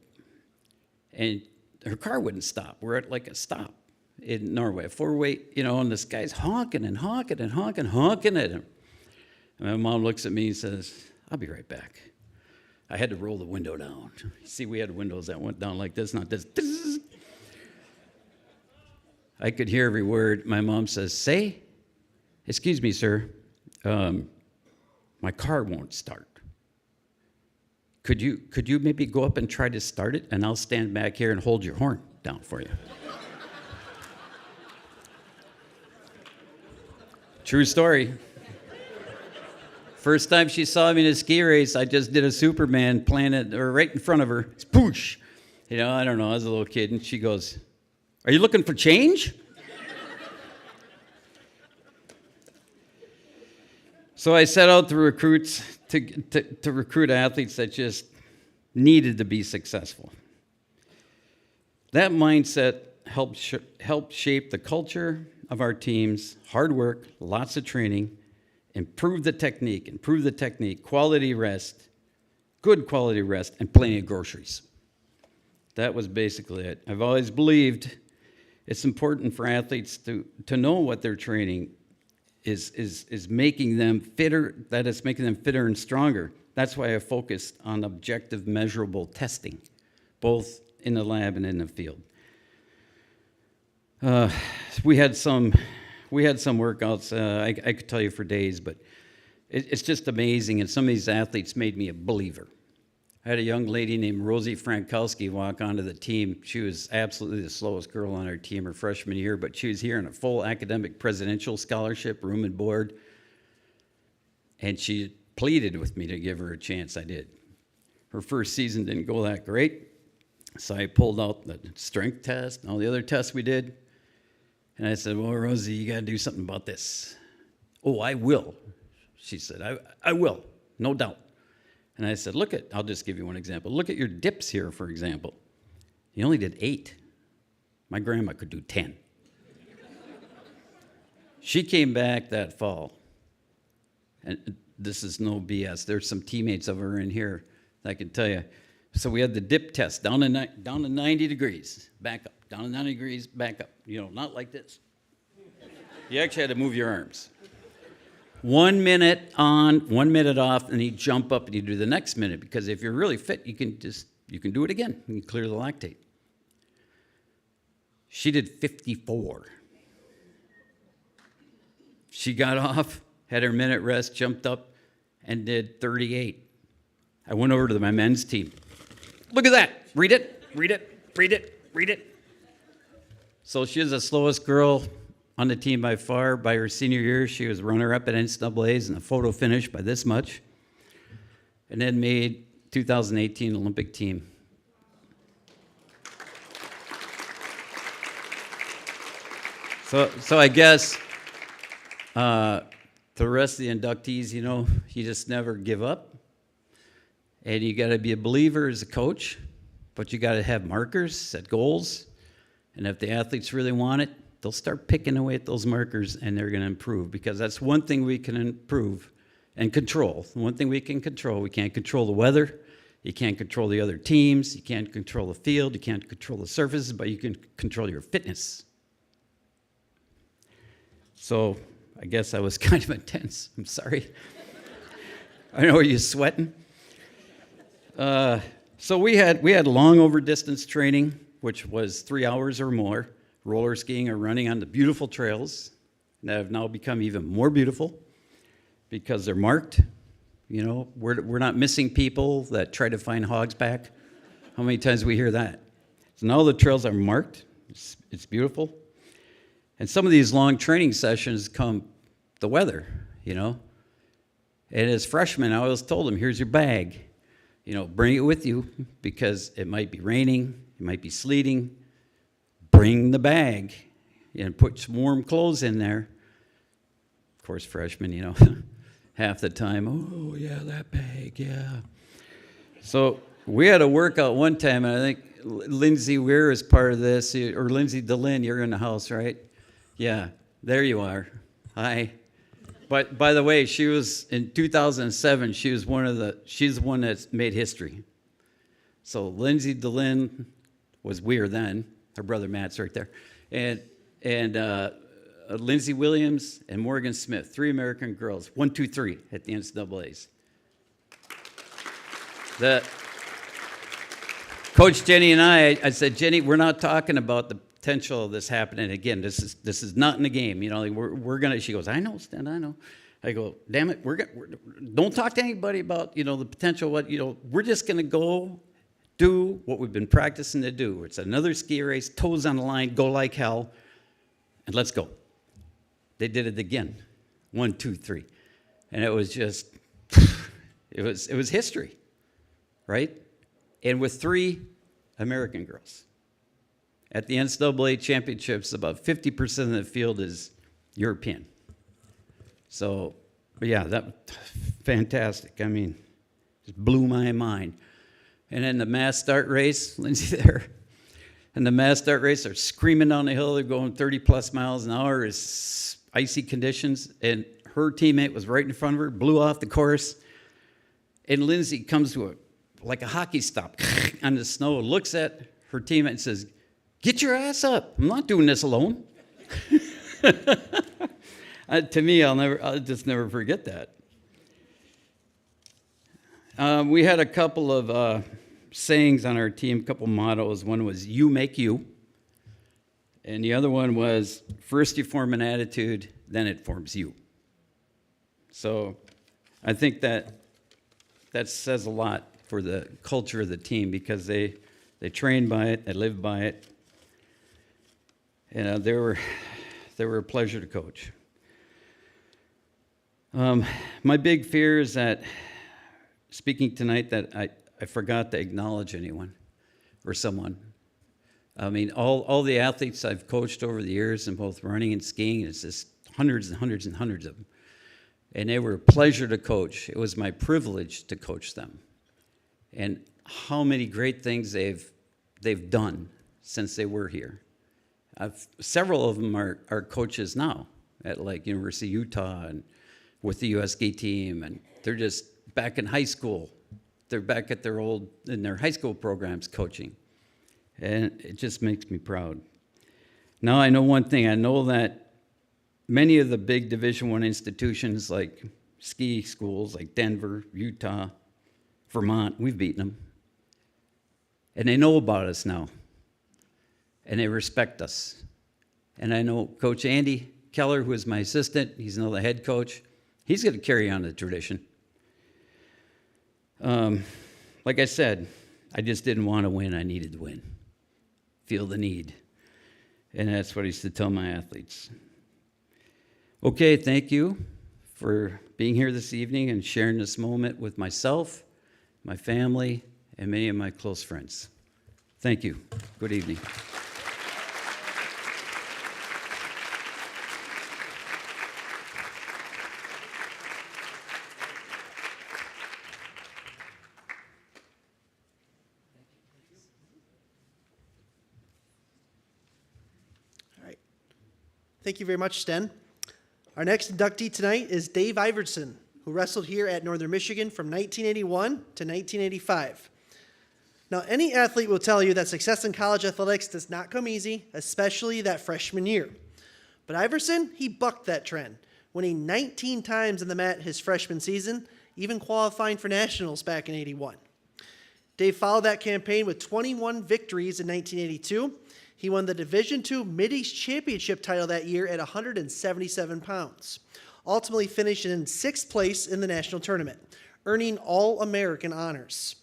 and her car wouldn't stop. We're at like a stop in Norway, a 4-way, and this guy's honking and honking and honking at him. And my mom looks at me and says, I'll be right back. I had to roll the window down. See, we had windows that went down like this, not this. I could hear every word. My mom says, say, excuse me, sir, my car won't start. Could you maybe go up and try to start it, and I'll stand back here and hold your horn down for you. True story. First time she saw me in a ski race, I just did a Superman planted right in front of her. Spoosh. I don't know, I was a little kid, and she goes, are you looking for change? So I set out to recruit athletes that just needed to be successful. That mindset help shape the culture of our teams, hard work, lots of training, improve the technique, quality rest, good quality rest, and plenty of groceries. That was basically it. I've always believed it's important for athletes to know what they're training is making them fitter, that it's making them fitter and stronger. That's why I focused on objective, measurable testing, both in the lab and in the field. We had some workouts. I could tell you for days, but it's just amazing. And some of these athletes made me a believer. I had a young lady named Rosie Frankowski walk onto the team. She was absolutely the slowest girl on our team her freshman year, but she was here on a full academic presidential scholarship, room and board. And she pleaded with me to give her a chance. I did. Her first season didn't go that great, so I pulled out the strength test and all the other tests we did. And I said, well, Rosie, you got to do something about this. Oh, I will. She said, I will, no doubt. And I said, I'll just give you one example. Look at your dips here, for example. You only did 8. My grandma could do 10. She came back that fall. And this is no BS. There's some teammates of her in here that I can tell you. So we had the dip test, down to 90 degrees, back up. Down to 90 degrees, back up. You know, not like this. You actually had to move your arms. 1 minute on, 1 minute off, and you jump up and you do the next minute, because if you're really fit, you can do it again. You can clear the lactate. She did 54. She got off, had her minute rest, jumped up, and did 38. I went over to my men's team. Look at that. Read it, read it, read it, read it. So she was the slowest girl on the team by far. By her senior year, she was runner-up at NCAAs in the photo finish by this much, and then made 2018 Olympic team. So I guess the rest of the inductees, you know, you just never give up, and you got to be a believer as a coach, but you got to have markers, set goals, and if the athletes really want it, they'll start picking away at those markers, and they're going to improve, because that's one thing we can improve and control. One thing we can control. We can't control the weather. You can't control the other teams. You can't control the field. You can't control the surfaces, but you can control your fitness. So I guess I was kind of intense. I'm sorry. I know, are you sweating? So we had long over distance training, which was 3 hours or more, roller skiing or running on the beautiful trails that have now become even more beautiful because they're marked. You know, we're not missing people that try to find hogs back. How many times we hear that? So now the trails are marked. It's beautiful. And some of these long training sessions come the weather, you know. And as freshmen, I always told them, here's your bag. You know, bring it with you because it might be raining, it might be sleeting. Bring the bag and put some warm clothes in there. Of course, freshmen, you know, half the time, oh, yeah, that bag, yeah. So we had a workout one time, and I think Lindsay Weir is part of this, or Lindsay DeLynn, you're in the house, right? Yeah, there you are. Hi. But by the way, she was, in 2007, she's the one that's made history. So Lindsay DeLynn was Weir then. Her brother Matt's right there. And Lindsey Williams and Morgan Smith, 3 American girls, 1, 2, 3 at the NCAAs. Coach Jenny and I said, Jenny, we're not talking about the potential of this happening again. This is not in the game. You know, like we're gonna. She goes, I know, Stan, I know. I go, damn it, don't talk to anybody about, you know, the potential. We're just gonna go do what we've been practicing to do. It's another ski race, toes on the line, go like hell, and let's go. They did it again, 1, 2, 3, and it was just, it was history, right? And with 3 American girls. At the NCAA championships, about 50% of the field is European. So, yeah, that fantastic. I mean, just blew my mind. And then the mass start race, Lindsay there, And the mass start race, they're screaming down the hill. They're going 30 plus miles an hour. It's icy conditions. And her teammate was right in front of her, blew off the course. And Lindsay comes to like a hockey stop on the snow, looks at her teammate and says, "Get your ass up. I'm not doing this alone." To me, I'll just never forget that. We had a couple of sayings on our team, a couple mottos. One was, "You make you." And the other one was, "First you form an attitude, then it forms you." So I think that says a lot for the culture of the team, because they train by it, they live by it. And they were a pleasure to coach. My big fear is that, speaking tonight, that I forgot to acknowledge anyone or someone. I mean, all the athletes I've coached over the years in both running and skiing, it's just hundreds and hundreds and hundreds of them. And they were a pleasure to coach. It was my privilege to coach them. And how many great things they've done since they were here. Several of them are coaches now at like University of Utah and with the U.S. ski team, and they're just back in high school. They're back at in their high school programs coaching. And it just makes me proud. Now I know one thing. I know that many of the big Division I institutions like ski schools like Denver, Utah, Vermont, we've beaten them. And they know about us now. And they respect us. And I know Coach Andy Keller, who is my assistant, he's now the head coach. He's going to carry on the tradition. Like I said, I just didn't want to win. I needed to win. Feel the need. And that's what I used to tell my athletes. Okay, thank you for being here this evening and sharing this moment with myself, my family, and many of my close friends. Thank you. Good evening. All right. Thank you very much, Sten. Our next inductee tonight is Dave Iverson, who wrestled here at Northern Michigan from 1981 to 1985. Now, any athlete will tell you that success in college athletics does not come easy, especially that freshman year. But Iverson, he bucked that trend, winning 19 times on the mat his freshman season, even qualifying for nationals back in '81. Dave followed that campaign with 21 victories in 1982. He won the Division II Mid-East Championship title that year at 177 pounds, ultimately finishing in 6th place in the national tournament, earning All-American honors.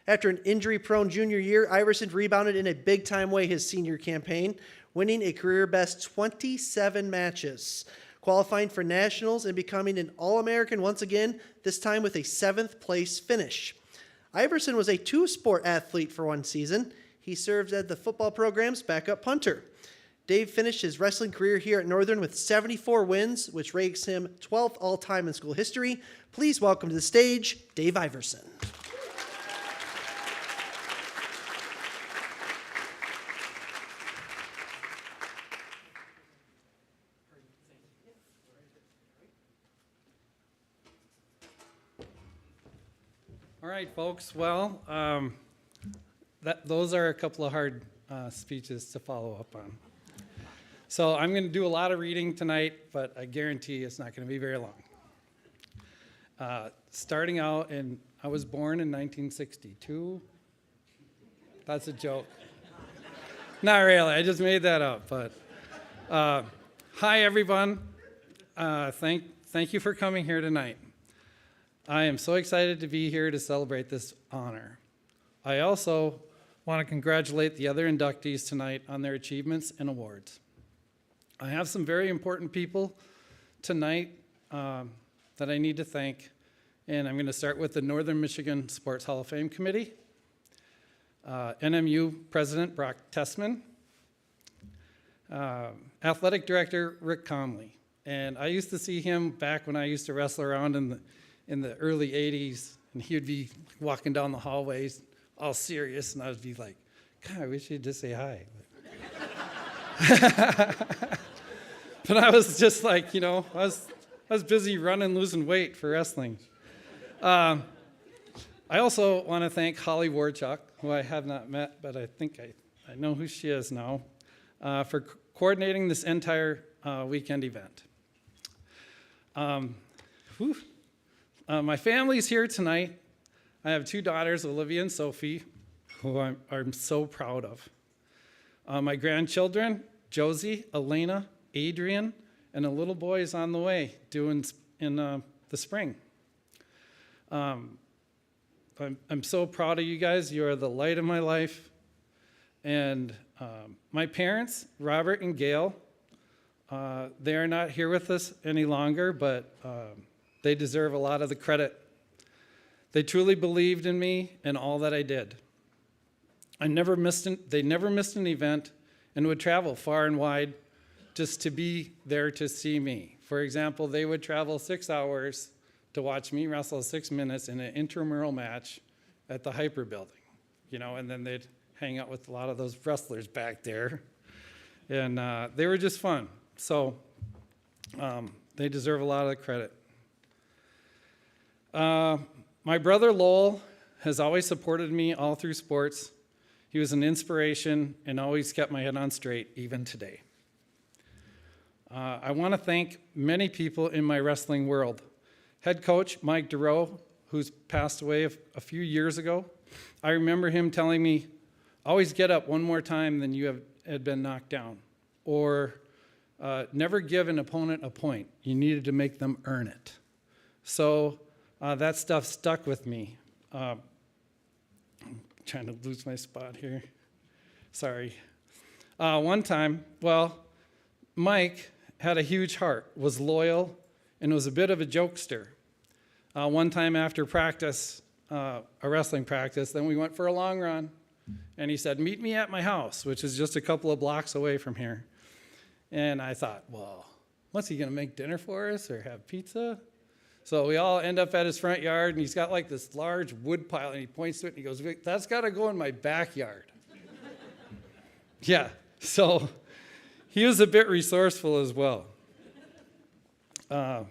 After an injury-prone junior year, Iverson rebounded in a big-time way his senior campaign, winning a career-best 27 matches, qualifying for nationals and becoming an All-American once again, this time with a 7th place finish. Iverson was a two-sport athlete for one season. He served as the football program's backup punter. Dave finished his wrestling career here at Northern with 74 wins, which ranks him 12th all-time in school history. Please welcome to the stage, Dave Iverson. All right, folks. Well, those are a couple of hard speeches to follow up on. So I'm going to do a lot of reading tonight, but I guarantee it's not going to be very long. Starting out, I was born in 1962. That's a joke. Not really. I just made that up. But hi, everyone. Thank you for coming here tonight. I am so excited to be here to celebrate this honor. I also want to congratulate the other inductees tonight on their achievements and awards. I have some very important people tonight that I need to thank, and I'm going to start with the Northern Michigan Sports Hall of Fame Committee, NMU President Brock Tessman, Athletic Director Rick Comley. And I used to see him back when I used to wrestle around in the early 80s, and he would be walking down the hallways all serious, and I would be like, God, I wish you'd just say hi. But I was just like, I was busy running, losing weight for wrestling. I also want to thank Holly Warchuk, who I have not met, but I think I know who she is now, for coordinating this entire weekend event. My family's here tonight. I have 2 daughters, Olivia and Sophie, who I'm so proud of. My grandchildren, Josie, Elena, Adrian, and a little boy is on the way, due in the spring. I'm so proud of you guys. You are the light of my life. And my parents, Robert and Gail, they are not here with us any longer, but they deserve a lot of the credit. They truly believed in me and all that I did. They never missed an event and would travel far and wide just to be there to see me. For example, they would travel 6 hours to watch me wrestle 6 minutes in an intramural match at the Hyper Building, and then they'd hang out with a lot of those wrestlers back there. And they were just fun. So they deserve a lot of the credit. My brother Lowell has always supported me all through sports. He was an inspiration and always kept my head on straight, even today. I want to thank many people in my wrestling world. Head coach Mike DeRoe, who's passed away a few years ago. I remember him telling me, always get up one more time than you had been knocked down. Or never give an opponent a point. You needed to make them earn it. So that stuff stuck with me. I'm trying to lose my spot here. Sorry. One time, Mike had a huge heart, was loyal, and was a bit of a jokester. One time after practice, a wrestling practice, then we went for a long run, and he said, meet me at my house, which is just a couple of blocks away from here. And I thought, well, what's he going to make dinner for us or have pizza? So we all end up at his front yard, and he's got like this large wood pile, and he points to it, and he goes, Vic, that's got to go in my backyard. Yeah, so he was a bit resourceful as well. God,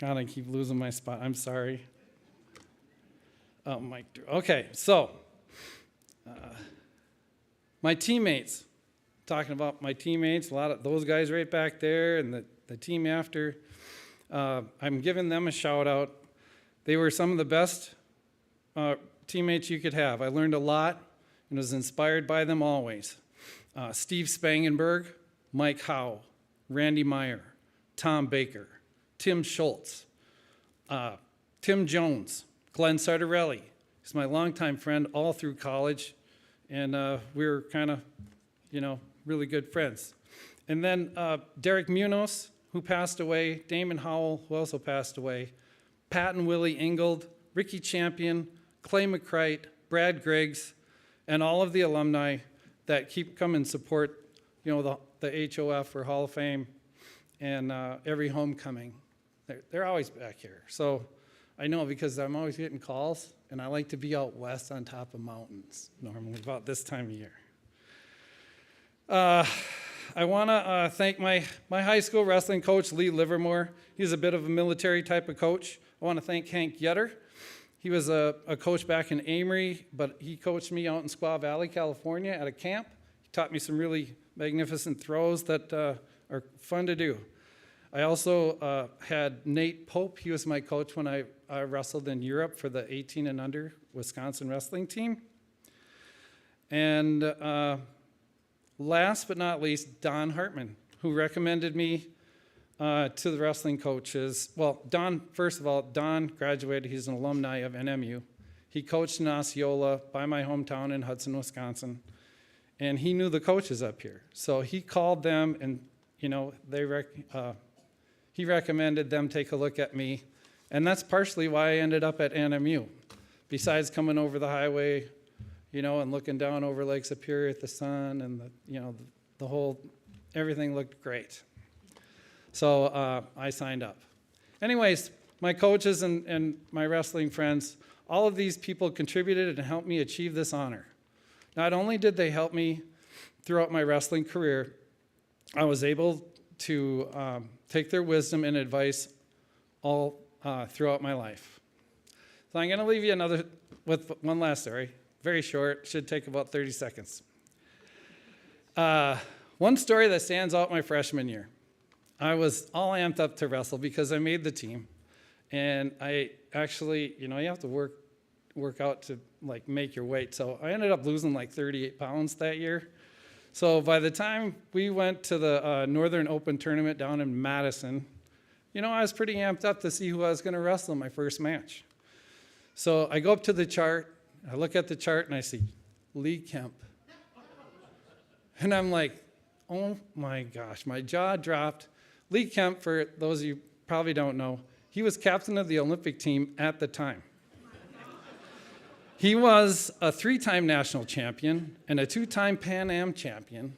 I keep losing my spot. I'm sorry. Oh, Mike. Okay, so my teammates. Talking about my teammates, a lot of those guys right back there and the team after. I'm giving them a shout out. They were some of the best teammates you could have. I learned a lot and was inspired by them always. Steve Spangenberg, Mike Howe, Randy Meyer, Tom Baker, Tim Schultz, Tim Jones, Glenn Sardarelli. He's my longtime friend all through college, and we were kind of, really good friends. And then Derek Munoz, who passed away, Damon Howell, who also passed away, Pat and Willie Ingold, Ricky Champion, Clay McCrite, Brad Griggs, and all of the alumni that keep coming and support, the HOF or Hall of Fame and every homecoming. They're always back here. So I know because I'm always getting calls, and I like to be out west on top of mountains, normally about this time of year. I want to thank my high school wrestling coach, Lee Livermore. He's a bit of a military type of coach. I want to thank Hank Yetter. He was a coach back in Amory, but he coached me out in Squaw Valley, California at a camp. He taught me some really magnificent throws that are fun to do. I also had Nate Pope. He was my coach when I wrestled in Europe for the 18 and under Wisconsin wrestling team. And last but not least, Don Hartman, who recommended me to the wrestling coaches. Well, first of all, Don graduated. He's an alumni of NMU. He coached in Osceola by my hometown in Hudson, Wisconsin. And he knew the coaches up here. So he called them and, he recommended them take a look at me. And that's partially why I ended up at NMU. Besides coming over the highway, and looking down over Lake Superior at the sun and the whole, everything looked great. So I signed up. Anyways, my coaches and my wrestling friends, all of these people contributed and helped me achieve this honor. Not only did they help me throughout my wrestling career, I was able to take their wisdom and advice all throughout my life. So I'm going to leave you with one last story. Very short, should take about 30 seconds. One story that stands out my freshman year. I was all amped up to wrestle because I made the team. And I actually, you have to work out to like make your weight. So I ended up losing like 38 pounds that year. So by the time we went to the Northern Open tournament down in Madison, I was pretty amped up to see who I was going to wrestle in my first match. So I go up to the chart, I look at the chart, and I see Lee Kemp. And I'm like, oh my gosh, my jaw dropped. Lee Kemp, for those of you who probably don't know, he was captain of the Olympic team at the time. He was a 3-time national champion and a 2-time Pan Am champion.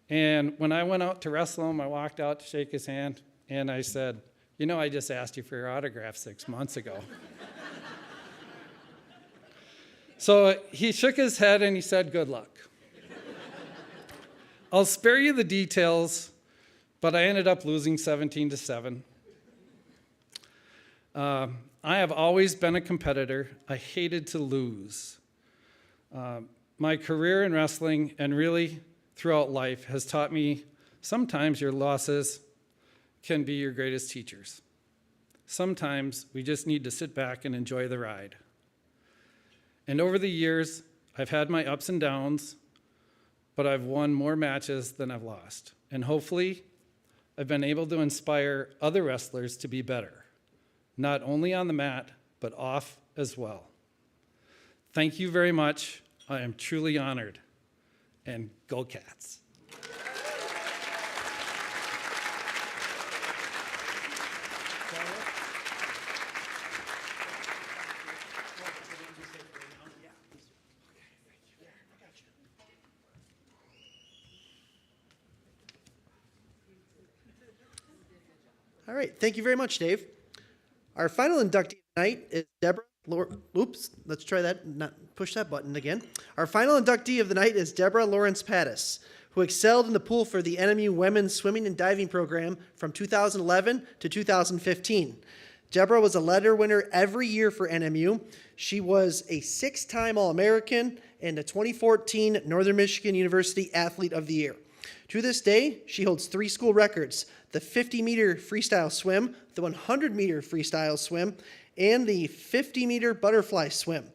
And when I went out to wrestle him, I walked out to shake his hand, and I said, I just asked you for your autograph 6 months ago. So he shook his head and he said, good luck. I'll spare you the details, but I ended up losing 17-7. I have always been a competitor. I hated to lose. My career in wrestling and really throughout life has taught me sometimes your losses can be your greatest teachers. Sometimes we just need to sit back and enjoy the ride. And over the years, I've had my ups and downs, but I've won more matches than I've lost. And hopefully, I've been able to inspire other wrestlers to be better, not only on the mat, but off as well. Thank you very much. I am truly honored. And go Cats. All right, thank you very much, Dave. Our final inductee tonight is Deborah. Oops, let's try that. Not push that button again. Our final inductee of the night is Deborah Lawrence Pattis, who excelled in the pool for the NMU Women's Swimming and Diving Program from 2011 to 2015. Deborah was a letter winner every year for NMU. She was a 6-time All-American and a 2014 Northern Michigan University Athlete of the Year. To this day, she holds 3 school records: the 50-meter freestyle swim, the 100-meter freestyle swim, and the 50-meter butterfly swim.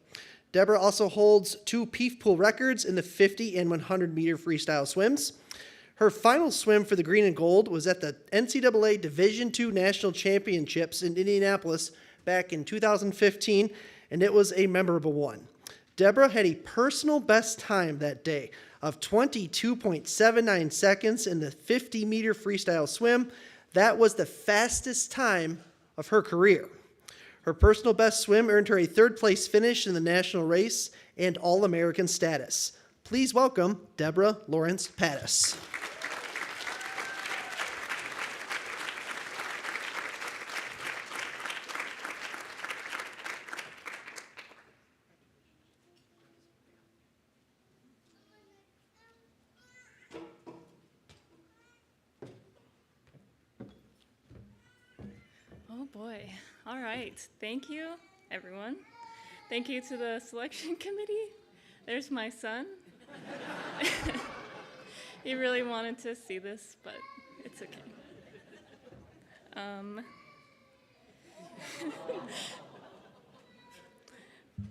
Deborah also holds 2 PEEF pool records in the 50 and 100-meter freestyle swims. Her final swim for the green and gold was at the NCAA Division II National Championships in Indianapolis back in 2015, and it was a memorable one. Deborah had a personal best time that day of 22.79 seconds in the 50-meter freestyle swim. That was the fastest time of her career. Her personal best swim earned her a 3rd-place finish in the national race and All-American status. Please welcome Deborah Lawrence Pattis. Oh boy. All right. Thank you, everyone. Thank you to the selection committee. There's my son. He really wanted to see this, but it's okay.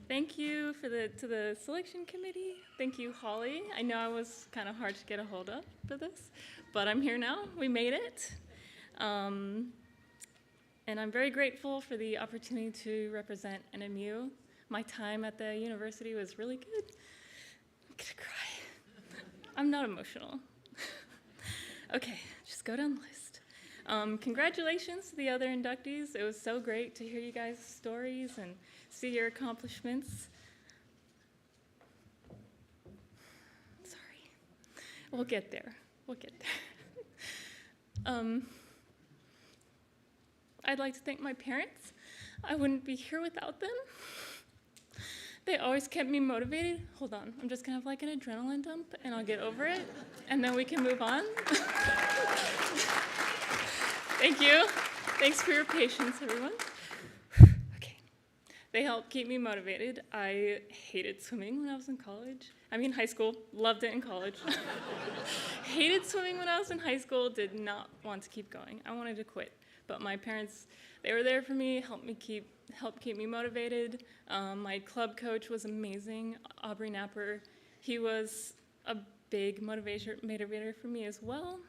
Thank you to the selection committee. Thank you, Holly. I know I was kind of hard to get a hold of for this, but I'm here now. We made it. And I'm very grateful for the opportunity to represent NMU. My time at the university was really good. I'm gonna cry. I'm not emotional. Okay, just go down the list. Congratulations to the other inductees. It was so great to hear you guys' stories and see your accomplishments. Sorry. We'll get there. We'll get there. I'd like to thank my parents. I wouldn't be here without them. They always kept me motivated. Hold on, I'm just gonna have like an adrenaline dump and I'll get over it and then we can move on. Thank you. Thanks for your patience, everyone. Okay. They helped keep me motivated. I hated swimming when I was in college. I mean, high school. Loved it in college. Hated swimming when I was in high school. Did not want to keep going. I wanted to quit. But my parents, they were there for me, helped keep me motivated. My club coach was amazing, Aubrey Napper. He was a big motivator for me as well.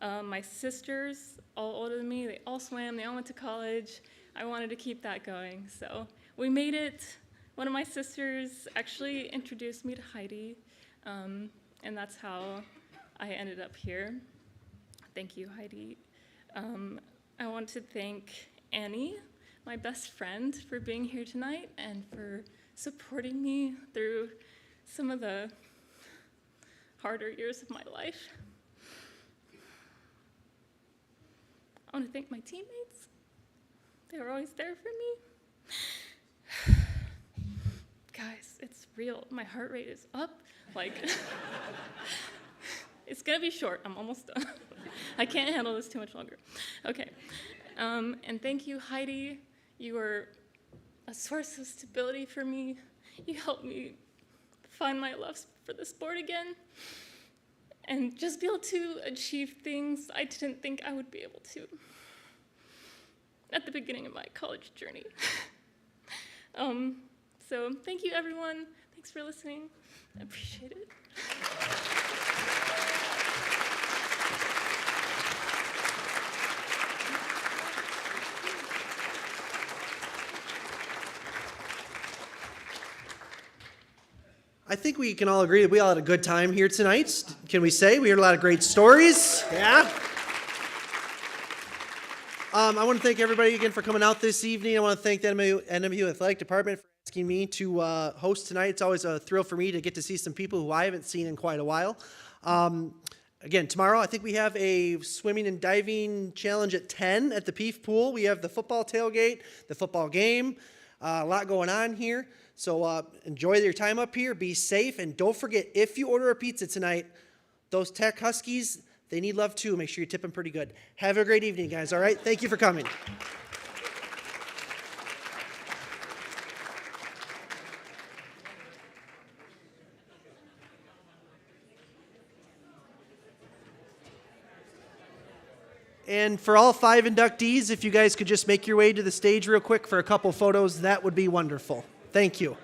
My sisters, all older than me, they all swam, they all went to college. I wanted to keep that going, so we made it. One of my sisters actually introduced me to Heidi, and that's how I ended up here. Thank you, Heidi. I want to thank Annie, my best friend, for being here tonight and for supporting me through some of the harder years of my life. I want to thank my teammates. They were always there for me. Guys, it's real. My heart rate is up. Like, it's gonna be short. I'm almost done. I can't handle this too much longer. Okay. And thank you, Heidi. You were a source of stability for me. You helped me find my love for the sport again and just be able to achieve things I didn't think I would be able to at the beginning of my college journey. So thank you, everyone. Thanks for listening. I appreciate it. I think we can all agree that we all had a good time here tonight. Can we say? We heard a lot of great stories. Yeah. I want to thank everybody again for coming out this evening. I want to thank the NMU Athletic Department for asking me to host tonight. It's always a thrill for me to get to see some people who I haven't seen in quite a while. Again, tomorrow I think we have a swimming and diving challenge at 10 at the Peef Pool. We have the football tailgate, the football game, a lot going on here. So enjoy your time up here, be safe, and don't forget, if you order a pizza tonight, those Tech Huskies, they need love too. Make sure you tip them pretty good. Have a great evening, guys, all right? Thank you for coming. And for all 5 inductees, if you guys could just make your way to the stage real quick for a couple photos, that would be wonderful. Thank you.